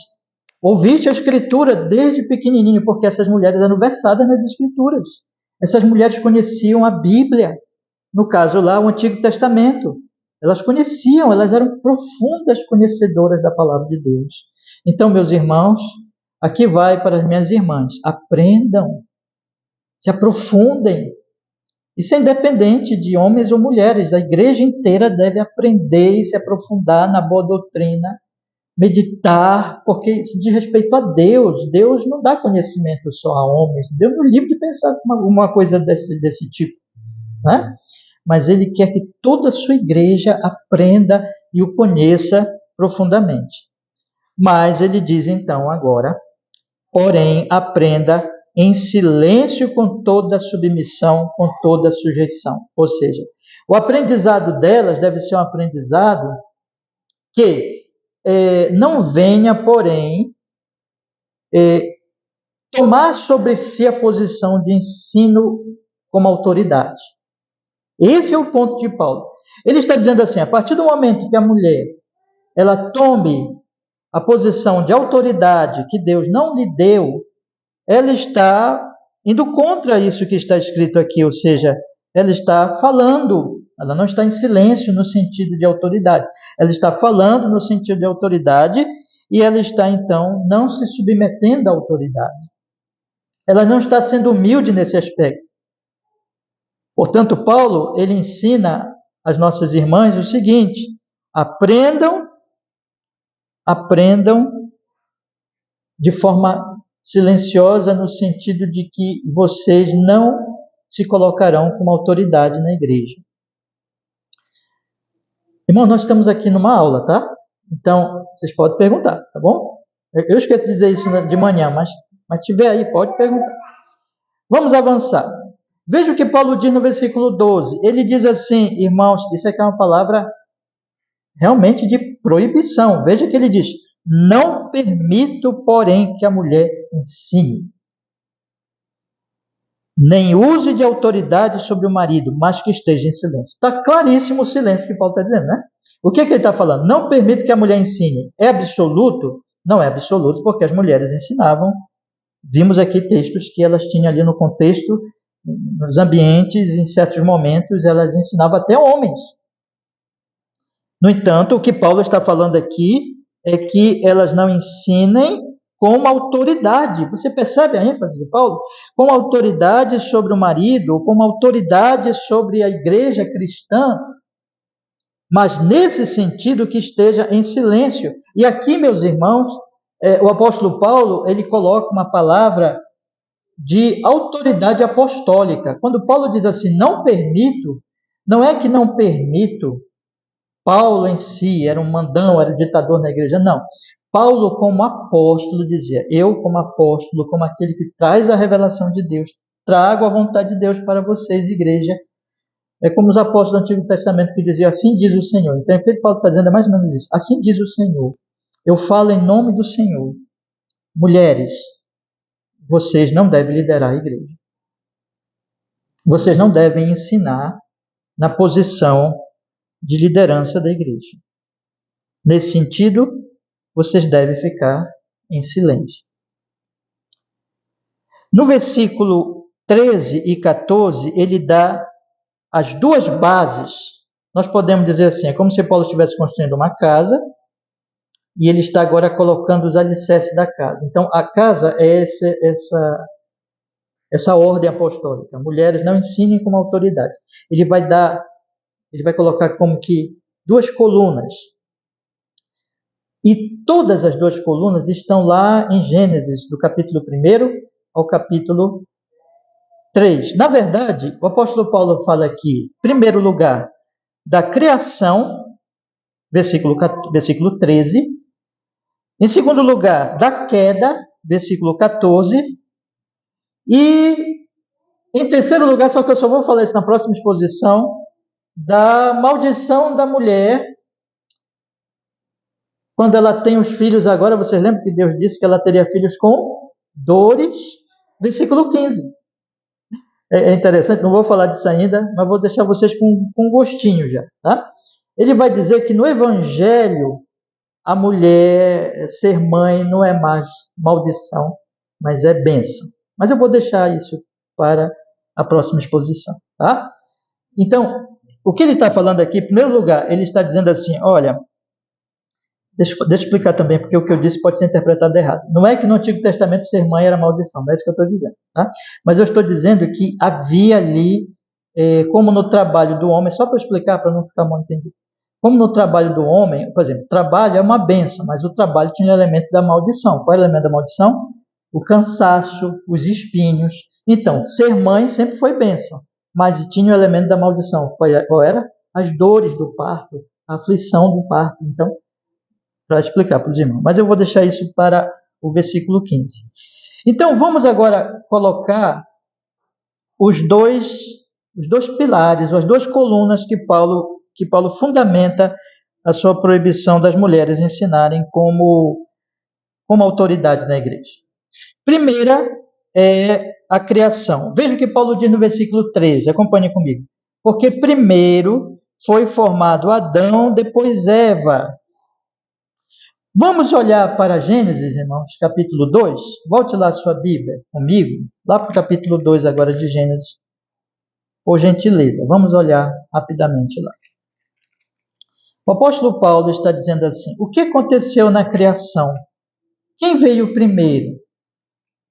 ouviste a Escritura desde pequenininho? Porque essas mulheres eram versadas nas Escrituras. Essas mulheres conheciam a Bíblia, no caso lá, o Antigo Testamento. Elas conheciam, elas eram profundas conhecedoras da palavra de Deus. Então, meus irmãos, aqui vai para as minhas irmãs. Aprendam, se aprofundem. Isso é independente de homens ou mulheres. A igreja inteira deve aprender e se aprofundar na boa doutrina, meditar, porque isso diz respeito a Deus. Deus não dá conhecimento só a homens. Deus não é livre de pensar uma coisa desse tipo, né? Mas Ele quer que toda a sua igreja aprenda e o conheça profundamente. Mas Ele diz então agora, porém, aprenda em silêncio com toda a submissão, com toda a sujeição. Ou seja, O aprendizado delas deve ser um aprendizado que não venha, porém, tomar sobre si a posição de ensino como autoridade. Esse é o ponto de Paulo. Ele está dizendo assim, a partir do momento que a mulher ela tome a posição de autoridade que Deus não lhe deu, ela está indo contra isso que está escrito aqui, ou seja, ela está falando, ela não está em silêncio no sentido de autoridade, ela está falando no sentido de autoridade e ela está, então, não se submetendo à autoridade. Ela não está sendo humilde nesse aspecto. Portanto, Paulo, ele ensina às nossas irmãs o seguinte: aprendam de forma silenciosa, no sentido de que vocês não se colocarão como autoridade na igreja. Irmão, nós estamos aqui numa aula, tá? Então, vocês podem perguntar, tá bom? Eu esqueço de dizer isso de manhã, mas tiver aí, pode perguntar. Vamos avançar. Veja o que Paulo diz no versículo 12. Ele diz assim, irmãos, isso aqui é uma palavra realmente de proibição. Veja que ele diz: não permito, porém, que a mulher ensine, nem use de autoridade sobre o marido, mas que esteja em silêncio. Está claríssimo o silêncio que Paulo está dizendo, né? O que ele está falando? Não permito que a mulher ensine. É absoluto? Não é absoluto, porque as mulheres ensinavam. Vimos aqui textos que elas tinham ali no contexto, nos ambientes, em certos momentos, elas ensinavam até homens. No entanto, o que Paulo está falando aqui é que elas não ensinem com autoridade. Você percebe a ênfase de Paulo? Com autoridade sobre o marido, com autoridade sobre a igreja cristã, mas nesse sentido que esteja em silêncio. E aqui, meus irmãos, o apóstolo Paulo, ele coloca uma palavra de autoridade apostólica. Quando Paulo diz assim, não permito, não é que não permito Paulo em si era um mandão, era um ditador na igreja, não. Paulo, como apóstolo, dizia: eu, como apóstolo, como aquele que traz a revelação de Deus, trago a vontade de Deus para vocês, igreja. É como os apóstolos do Antigo Testamento que diziam: assim diz o Senhor. Então, o que Paulo está dizendo é mais ou menos isso: assim diz o Senhor. Eu falo em nome do Senhor. Mulheres, vocês não devem liderar a igreja. Vocês não devem ensinar na posição de liderança da igreja. Nesse sentido, vocês devem ficar em silêncio. No versículo 13 e 14, ele dá as duas bases. Nós podemos dizer assim, é como se Paulo estivesse construindo uma casa e ele está agora colocando os alicerces da casa. Então, a casa é essa ordem apostólica. Mulheres não ensinem como autoridade. Ele vai colocar como que duas colunas. E todas as duas colunas estão lá em Gênesis, do capítulo 1 ao capítulo 3. Na verdade, o apóstolo Paulo fala aqui, em primeiro lugar, da criação, versículo 13. Em segundo lugar, da queda, versículo 14. E em terceiro lugar, só que eu só vou falar isso na próxima exposição, da maldição da mulher. Quando ela tem os filhos agora, vocês lembram que Deus disse que ela teria filhos com dores? Versículo 15. É interessante, não vou falar disso ainda, mas vou deixar vocês com gostinho já. Tá? Ele vai dizer que no Evangelho, a mulher ser mãe não é mais maldição, mas é bênção. Mas eu vou deixar isso para a próxima exposição. Tá? Então, o que ele está falando aqui, em primeiro lugar, ele está dizendo assim, olha, deixa eu explicar também, porque o que eu disse pode ser interpretado errado. Não é que no Antigo Testamento ser mãe era maldição, não é isso que eu estou dizendo. Tá? Mas eu estou dizendo que havia ali, como no trabalho do homem, só para explicar, para não ficar mal entendido, como no trabalho do homem, por exemplo, trabalho é uma bênção, mas o trabalho tinha o elemento da maldição. Qual é o elemento da maldição? O cansaço, os espinhos. Então, ser mãe sempre foi bênção, mas tinha o elemento da maldição. Qual era? As dores do parto, a aflição do parto. Então, para explicar para os irmãos. Mas eu vou deixar isso para o versículo 15. Então, vamos agora colocar os dois os dois pilares, as duas colunas que Paulo fundamenta a sua proibição das mulheres ensinarem como autoridade na igreja. Primeira é a criação. Veja o que Paulo diz no versículo 13, acompanhe comigo. Porque primeiro foi formado Adão, depois Eva. Vamos olhar para Gênesis, irmãos, capítulo 2. Volte lá a sua Bíblia comigo, lá para o capítulo 2 agora de Gênesis. Por gentileza, vamos olhar rapidamente lá. O apóstolo Paulo está dizendo assim: o que aconteceu na criação? Quem veio primeiro?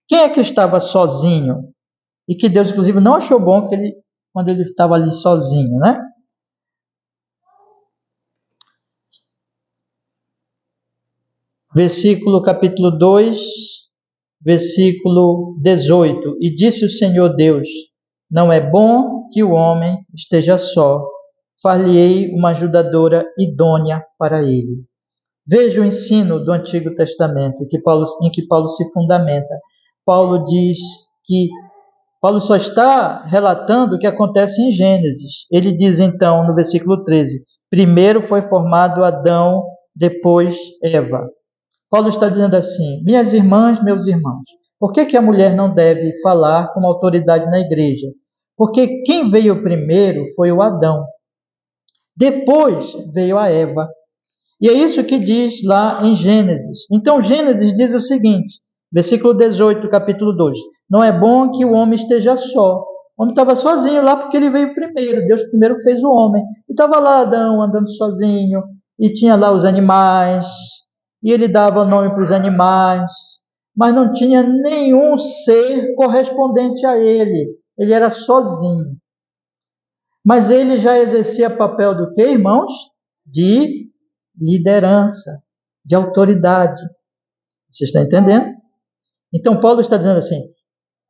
Quem é que estava sozinho? E que Deus, inclusive, não achou bom quando ele estava ali sozinho, né? Capítulo 2, versículo 18. E disse o Senhor Deus: não é bom que o homem esteja só. Far-lhe-ei uma ajudadora idônea para ele. Veja o ensino do Antigo Testamento em que Paulo se fundamenta. Paulo diz que Paulo só está relatando o que acontece em Gênesis. Ele diz então no versículo 13: primeiro foi formado Adão, depois Eva. Paulo está dizendo assim: minhas irmãs, meus irmãos, por que a mulher não deve falar com autoridade na igreja? Porque quem veio primeiro foi o Adão. Depois veio a Eva. E é isso que diz lá em Gênesis. Então, Gênesis diz o seguinte, versículo 18, capítulo 2. Não é bom que o homem esteja só. O homem estava sozinho lá porque ele veio primeiro. Deus primeiro fez o homem. E estava lá Adão andando sozinho. E tinha lá os animais. E ele dava nome para os animais. Mas não tinha nenhum ser correspondente a ele. Ele era sozinho. Mas ele já exercia papel do quê, irmãos? De liderança, de autoridade. Você está entendendo? Então, Paulo está dizendo assim: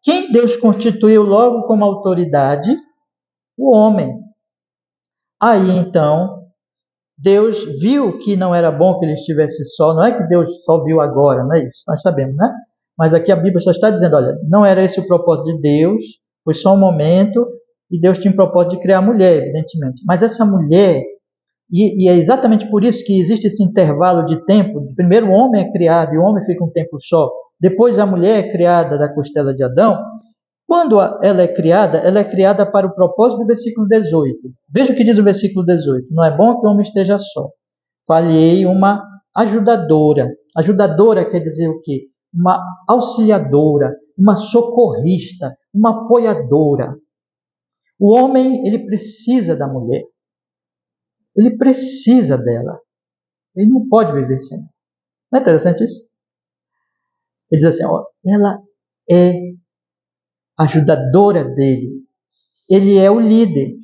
quem Deus constituiu logo como autoridade? O homem. Aí, então, Deus viu que não era bom que ele estivesse só. Não é que Deus só viu agora, não é isso? Nós sabemos, né? Mas aqui a Bíblia só está dizendo, olha, não era esse o propósito de Deus, foi só um momento, e Deus tinha o propósito de criar a mulher, evidentemente. Mas essa mulher, e é exatamente por isso que existe esse intervalo de tempo. Primeiro o homem é criado e o homem fica um tempo só. Depois a mulher é criada da costela de Adão. Quando ela é criada para o propósito do versículo 18. Veja o que diz o versículo 18. Não é bom que o homem esteja só. Falhei uma ajudadora. Ajudadora quer dizer o quê? Uma auxiliadora, uma socorrista, uma apoiadora. O homem, ele precisa da mulher. Ele precisa dela. Ele não pode viver sem ela. Não é interessante isso? Ele diz assim, ó, ela é ajudadora dele. Ele é o líder.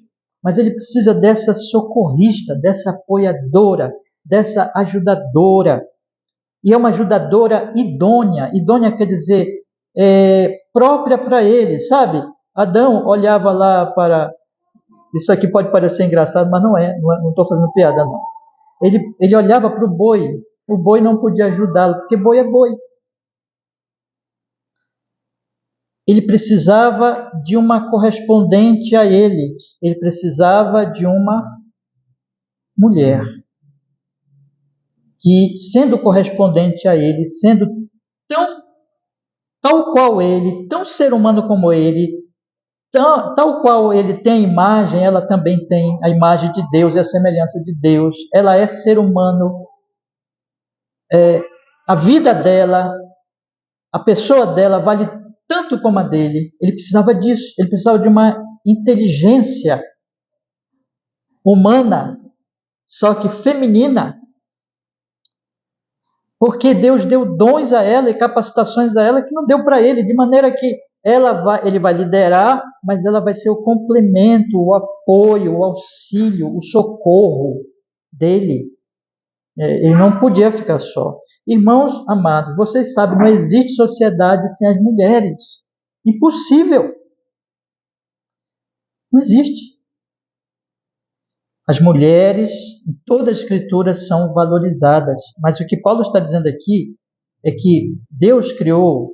Mas ele precisa dessa socorrista, dessa apoiadora, dessa ajudadora. E é uma ajudadora idônea. Idônea quer dizer própria para ele, sabe? Adão olhava lá para... Isso aqui pode parecer engraçado, mas não é. Não estou fazendo piada, não. Ele olhava para o boi não podia ajudá-lo, porque boi é boi. Ele precisava de uma correspondente a ele, ele precisava de uma mulher, que sendo correspondente a ele, sendo tal qual ele, tão ser humano como ele, tal qual ele tem a imagem, ela também tem a imagem de Deus e a semelhança de Deus. Ela é ser humano. A vida dela, a pessoa dela vale tanto como a dele. Ele precisava disso. Ele precisava de uma inteligência humana, só que feminina. Porque Deus deu dons a ela e capacitações a ela que não deu para ele, de maneira que ele vai liderar, mas ela vai ser o complemento, o apoio, o auxílio, o socorro dele. Ele não podia ficar só. Irmãos amados, vocês sabem, não existe sociedade sem as mulheres. Impossível. Não existe. As mulheres, em toda a Escritura, são valorizadas. Mas o que Paulo está dizendo aqui é que Deus criou,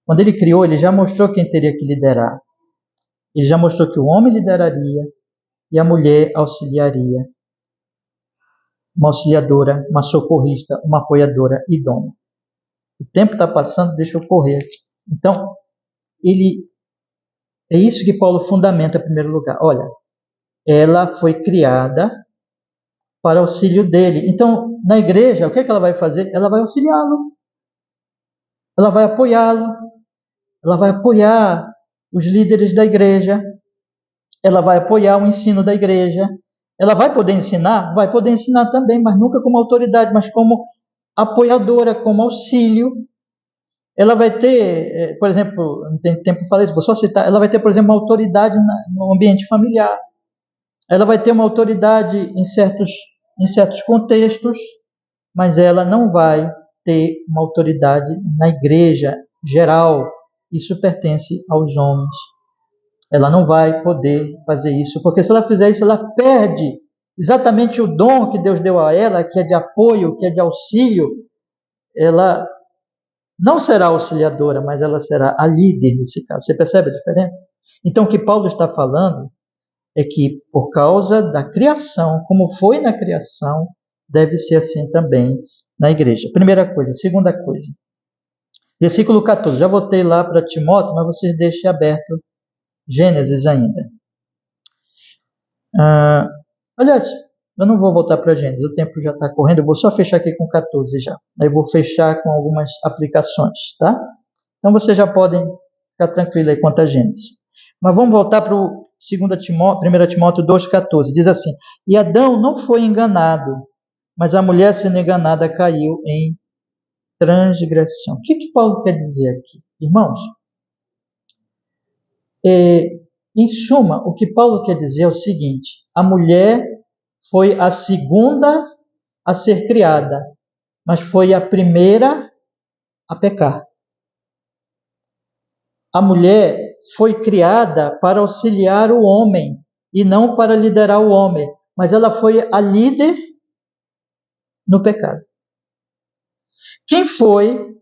quando ele criou, ele já mostrou quem teria que liderar. Ele já mostrou que o homem lideraria e a mulher auxiliaria. Uma auxiliadora, uma socorrista, uma apoiadora idônea. O tempo está passando, deixa eu correr. Então, é isso que Paulo fundamenta em primeiro lugar. Olha, ela foi criada para auxílio dele. Então, na igreja, o que ela vai fazer? Ela vai auxiliá-lo. Ela vai apoiá-lo. Ela vai apoiar os líderes da igreja. Ela vai apoiar o ensino da igreja. Ela vai poder ensinar? Vai poder ensinar também, mas nunca como autoridade, mas como apoiadora, como auxílio. Ela vai ter, por exemplo, não tem tempo para falar isso, vou só citar, ela vai ter, por exemplo, uma autoridade no ambiente familiar. Ela vai ter uma autoridade em certos contextos, mas ela não vai ter uma autoridade na igreja geral. Isso pertence aos homens. Ela não vai poder fazer isso, porque se ela fizer isso, ela perde exatamente o dom que Deus deu a ela, que é de apoio, que é de auxílio. Ela não será auxiliadora, mas ela será a líder nesse caso. Você percebe a diferença? Então, o que Paulo está falando é que, por causa da criação, como foi na criação, deve ser assim também na igreja. Primeira coisa. Segunda coisa. Versículo 14. Já voltei lá para Timóteo, mas vocês deixem aberto Gênesis ainda. Aliás, eu não vou voltar para Gênesis, o tempo já está correndo, eu vou só fechar aqui com 14 já. Aí eu vou fechar com algumas aplicações, tá? Então vocês já podem ficar tranquilos aí quanto a Gênesis. Mas vamos voltar para o 1 Timóteo 2,14. Diz assim: E Adão não foi enganado, mas a mulher sendo enganada caiu em transgressão. O que Paulo quer dizer aqui? Irmãos, em suma, o que Paulo quer dizer é o seguinte: a mulher foi a segunda a ser criada, mas foi a primeira a pecar. A mulher foi criada para auxiliar o homem e não para liderar o homem, mas ela foi a líder no pecado. Quem foi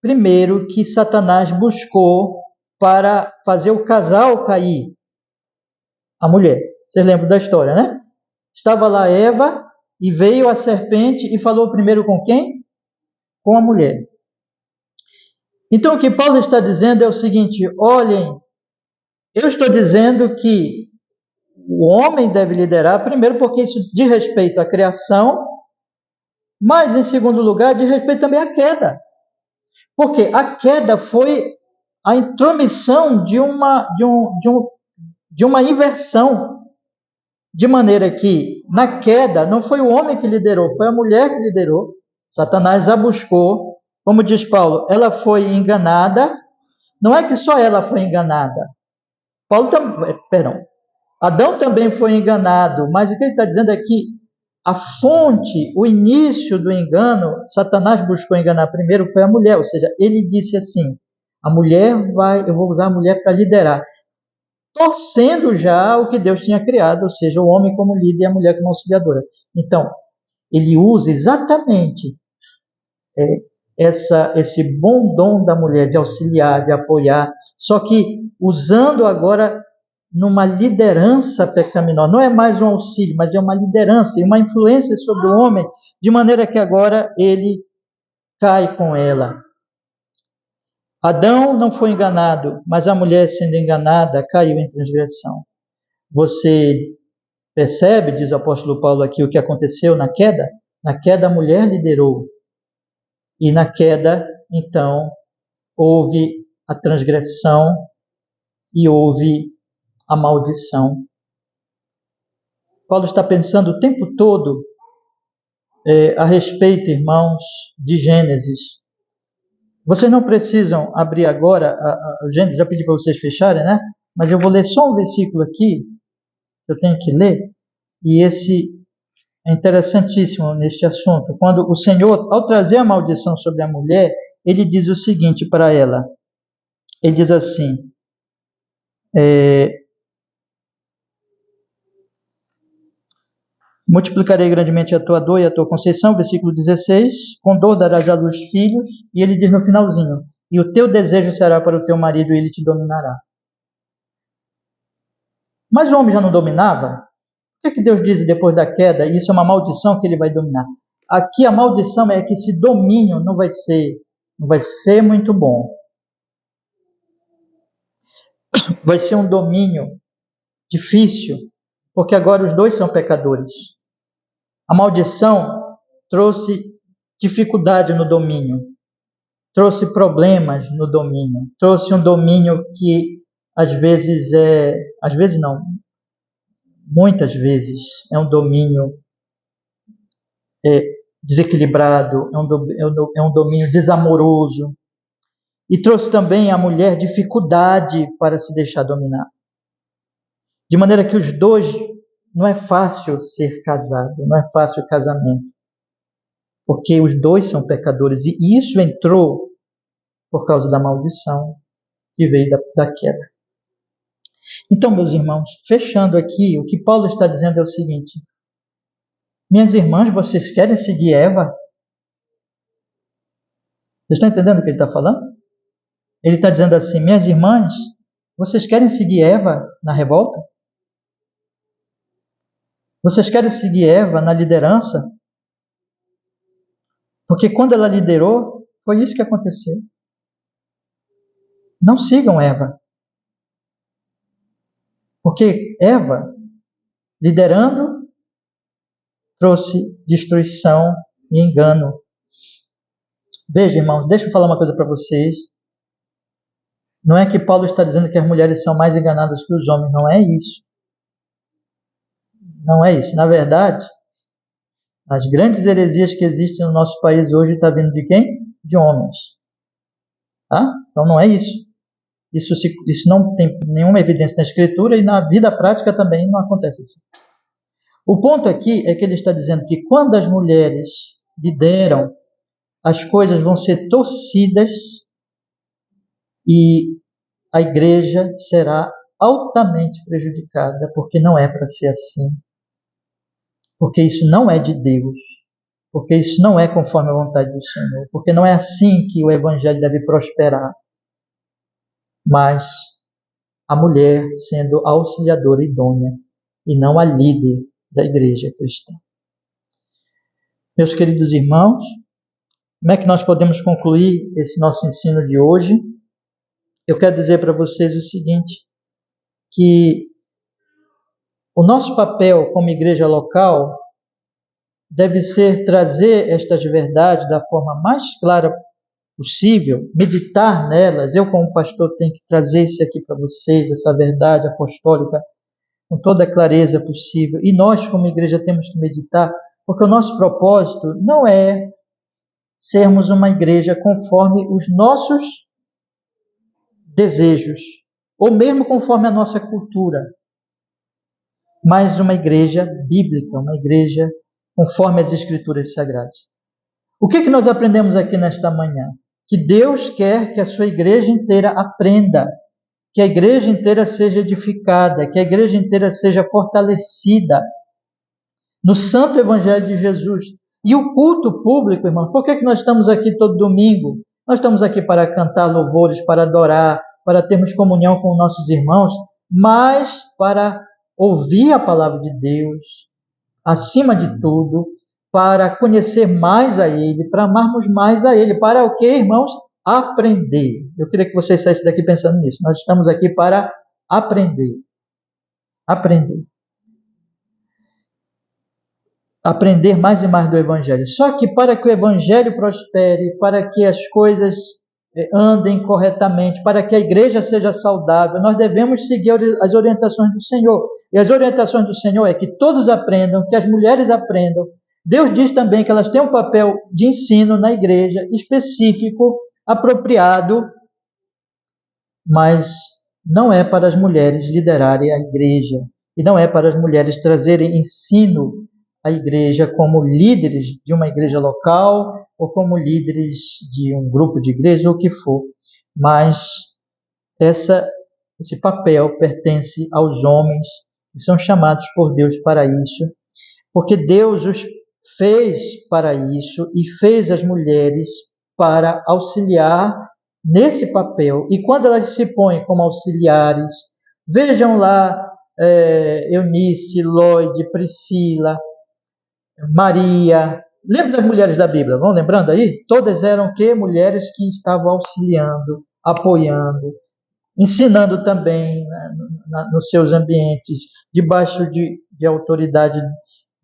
primeiro que Satanás buscou para fazer o casal cair? A mulher. Vocês lembram da história, né? Estava lá Eva e veio a serpente e falou primeiro com quem? Com a mulher. Então o que Paulo está dizendo é o seguinte: olhem, eu estou dizendo que o homem deve liderar, primeiro porque isso diz respeito à criação, mas em segundo lugar diz respeito também à queda. Porque a queda foi a intromissão de uma inversão, de maneira que na queda não foi o homem que liderou, foi a mulher que liderou. Satanás a buscou, como diz Paulo, ela foi enganada. Não é que só ela foi enganada. Adão também foi enganado, mas o que ele está dizendo é que a fonte, o início do engano, Satanás buscou enganar primeiro, foi a mulher. Ou seja, ele disse assim: eu vou usar a mulher para liderar, torcendo já o que Deus tinha criado, ou seja, o homem como líder e a mulher como auxiliadora. Então, ele usa exatamente esse bom dom da mulher de auxiliar, de apoiar, só que usando agora numa liderança pecaminosa. Não é mais um auxílio, mas é uma liderança e uma influência sobre o homem, de maneira que agora ele cai com ela. Adão não foi enganado, mas a mulher sendo enganada caiu em transgressão. Você percebe, diz o apóstolo Paulo aqui, o que aconteceu na queda? Na queda a mulher liderou. E na queda, então, houve a transgressão e houve a maldição. Paulo está pensando o tempo todo a respeito, irmãos, de Gênesis. Vocês não precisam abrir agora a Gênesis, já pedi para vocês fecharem, né? Mas eu vou ler só um versículo aqui, que eu tenho que ler, e esse é interessantíssimo neste assunto. Quando o Senhor, ao trazer a maldição sobre a mulher, ele diz o seguinte para ela. Ele diz assim: multiplicarei grandemente a tua dor e a tua conceição, versículo 16, com dor darás à luz filhos, e ele diz no finalzinho: e o teu desejo será para o teu marido e ele te dominará. Mas o homem já não dominava? O que Deus diz depois da queda? Isso é uma maldição que ele vai dominar. Aqui a maldição é que esse domínio não vai ser muito bom. Vai ser um domínio difícil, porque agora os dois são pecadores. A maldição trouxe dificuldade no domínio, trouxe problemas no domínio, trouxe um domínio que muitas vezes é um domínio desequilibrado, é um domínio desamoroso, e trouxe também à mulher dificuldade para se deixar dominar. De maneira que os dois, não é fácil ser casado, não é fácil o casamento, porque os dois são pecadores, e isso entrou por causa da maldição que veio da queda. Então, meus irmãos, fechando aqui, o que Paulo está dizendo é o seguinte: minhas irmãs, vocês querem seguir Eva? Vocês estão entendendo o que ele está falando? Ele está dizendo assim: minhas irmãs, vocês querem seguir Eva na revolta? Vocês querem seguir Eva na liderança? Porque quando ela liderou, foi isso que aconteceu. Não sigam Eva. Porque Eva, liderando, trouxe destruição e engano. Veja, irmãos, deixa eu falar uma coisa para vocês. Não é que Paulo está dizendo que as mulheres são mais enganadas que os homens. Não é isso. Não é isso. Na verdade, as grandes heresias que existem no nosso país hoje estão vindo de quem? De homens. Tá? Então não é isso. Isso não tem nenhuma evidência na Escritura, e na vida prática também não acontece assim. O ponto aqui é que ele está dizendo que quando as mulheres lideram, as coisas vão ser torcidas e a igreja será altamente prejudicada, porque não é para ser assim. Porque isso não é de Deus. Porque isso não é conforme a vontade do Senhor. Porque não é assim que o evangelho deve prosperar. Mas a mulher sendo a auxiliadora idônea e não a líder da igreja cristã. Meus queridos irmãos, como é que nós podemos concluir esse nosso ensino de hoje? Eu quero dizer para vocês o seguinte, que o nosso papel como igreja local deve ser trazer estas verdades da forma mais clara possível, meditar nelas. Eu, como pastor, tenho que trazer isso aqui para vocês, essa verdade apostólica, com toda a clareza possível. E nós, como igreja, temos que meditar, porque o nosso propósito não é sermos uma igreja conforme os nossos desejos, ou mesmo conforme a nossa cultura, mas uma igreja bíblica, uma igreja conforme as Escrituras Sagradas. O que nós aprendemos aqui nesta manhã? Que Deus quer que a sua igreja inteira aprenda, que a igreja inteira seja edificada, que a igreja inteira seja fortalecida no Santo Evangelho de Jesus. E o culto público, irmãos, por que nós estamos aqui todo domingo? Nós estamos aqui para cantar louvores, para adorar, para termos comunhão com nossos irmãos, mas para ouvir a palavra de Deus, acima de tudo, para conhecer mais a Ele, para amarmos mais a Ele. Para o quê, irmãos? Aprender. Eu queria que vocês saíssem daqui pensando nisso. Nós estamos aqui para aprender. Aprender. Aprender mais e mais do Evangelho. Só que para que o Evangelho prospere, para que as coisas andem corretamente, para que a igreja seja saudável, nós devemos seguir as orientações do Senhor. E as orientações do Senhor é que todos aprendam, que as mulheres aprendam. Deus diz também que elas têm um papel de ensino na igreja, específico, apropriado, mas não é para as mulheres liderarem a igreja, e não é para as mulheres trazerem ensino à igreja como líderes de uma igreja local, ou como líderes de um grupo de igreja, ou o que for. Mas esse papel pertence aos homens, que são chamados por Deus para isso, porque Deus os fez para isso e fez as mulheres para auxiliar nesse papel. E quando elas se põem como auxiliares, vejam lá Eunice, Lloyd, Priscila, Maria. Lembra das mulheres da Bíblia? Vão lembrando aí? Todas eram que mulheres que estavam auxiliando, apoiando, ensinando também, né, nos seus ambientes, debaixo de autoridade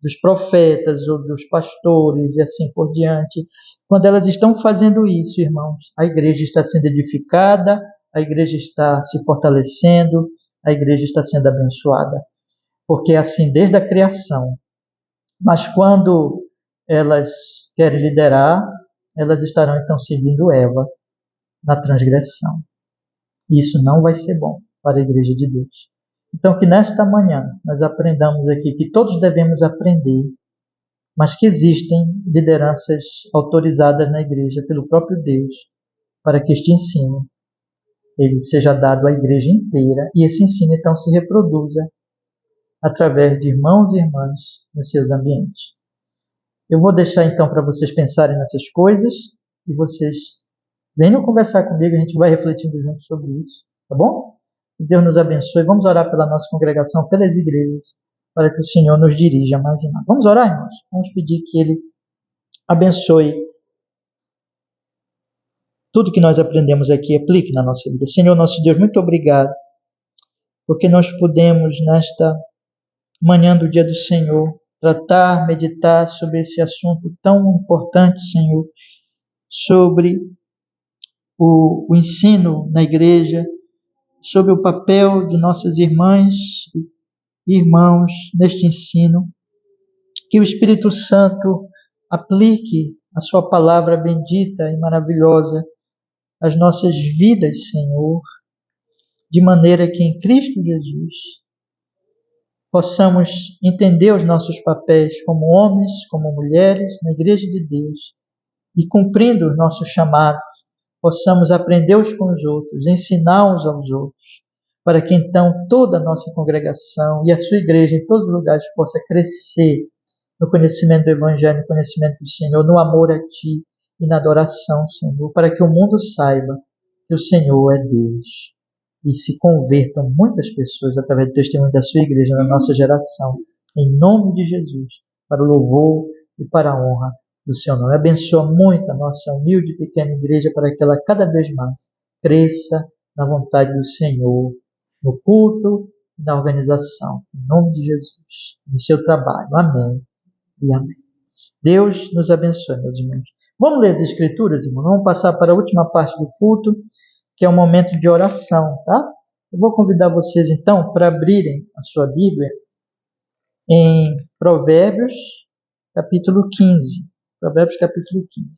dos profetas ou dos pastores e assim por diante. Quando elas estão fazendo isso, irmãos, a igreja está sendo edificada, a igreja está se fortalecendo, a igreja está sendo abençoada. Porque é assim desde a criação. Mas quando elas querem liderar, elas estarão então seguindo Eva na transgressão. Isso não vai ser bom para a igreja de Deus. Então, que nesta manhã nós aprendamos aqui que todos devemos aprender, mas que existem lideranças autorizadas na igreja pelo próprio Deus para que este ensino ele seja dado à igreja inteira e esse ensino então se reproduza através de irmãos e irmãs nos seus ambientes. Eu vou deixar então para vocês pensarem nessas coisas e vocês venham conversar comigo, a gente vai refletindo junto sobre isso, tá bom? Que Deus nos abençoe. Vamos orar pela nossa congregação, pelas igrejas, para que o Senhor nos dirija mais e mais. Vamos orar, irmãos? Vamos pedir que Ele abençoe tudo que nós aprendemos aqui, aplique na nossa vida. Senhor, nosso Deus, muito obrigado, porque nós podemos, nesta manhã do dia do Senhor, tratar, meditar sobre esse assunto tão importante, Senhor, sobre o ensino na igreja, sobre o papel de nossas irmãs e irmãos neste ensino. Que o Espírito Santo aplique a sua palavra bendita e maravilhosa às nossas vidas, Senhor, de maneira que em Cristo Jesus possamos entender os nossos papéis como homens, como mulheres na Igreja de Deus e cumprindo os nossos chamados, possamos aprender uns com os outros, ensinar uns aos outros, para que então toda a nossa congregação e a sua igreja em todos os lugares possa crescer no conhecimento do Evangelho, no conhecimento do Senhor, no amor a Ti e na adoração, Senhor, para que o mundo saiba que o Senhor é Deus e se convertam muitas pessoas através do testemunho da sua igreja na nossa geração, em nome de Jesus, para o louvor e para a honra do seu nome. Abençoa muito a nossa humilde e pequena igreja para que ela cada vez mais cresça na vontade do Senhor, no culto e na organização, em nome de Jesus, no seu trabalho. Amém e amém. Deus nos abençoe, meus irmãos. Vamos ler as Escrituras, irmãos? Vamos passar para a última parte do culto, que é um momento de oração, tá? Eu vou convidar vocês, então, para abrirem a sua Bíblia em Provérbios, capítulo 15. Provérbios, capítulo 15.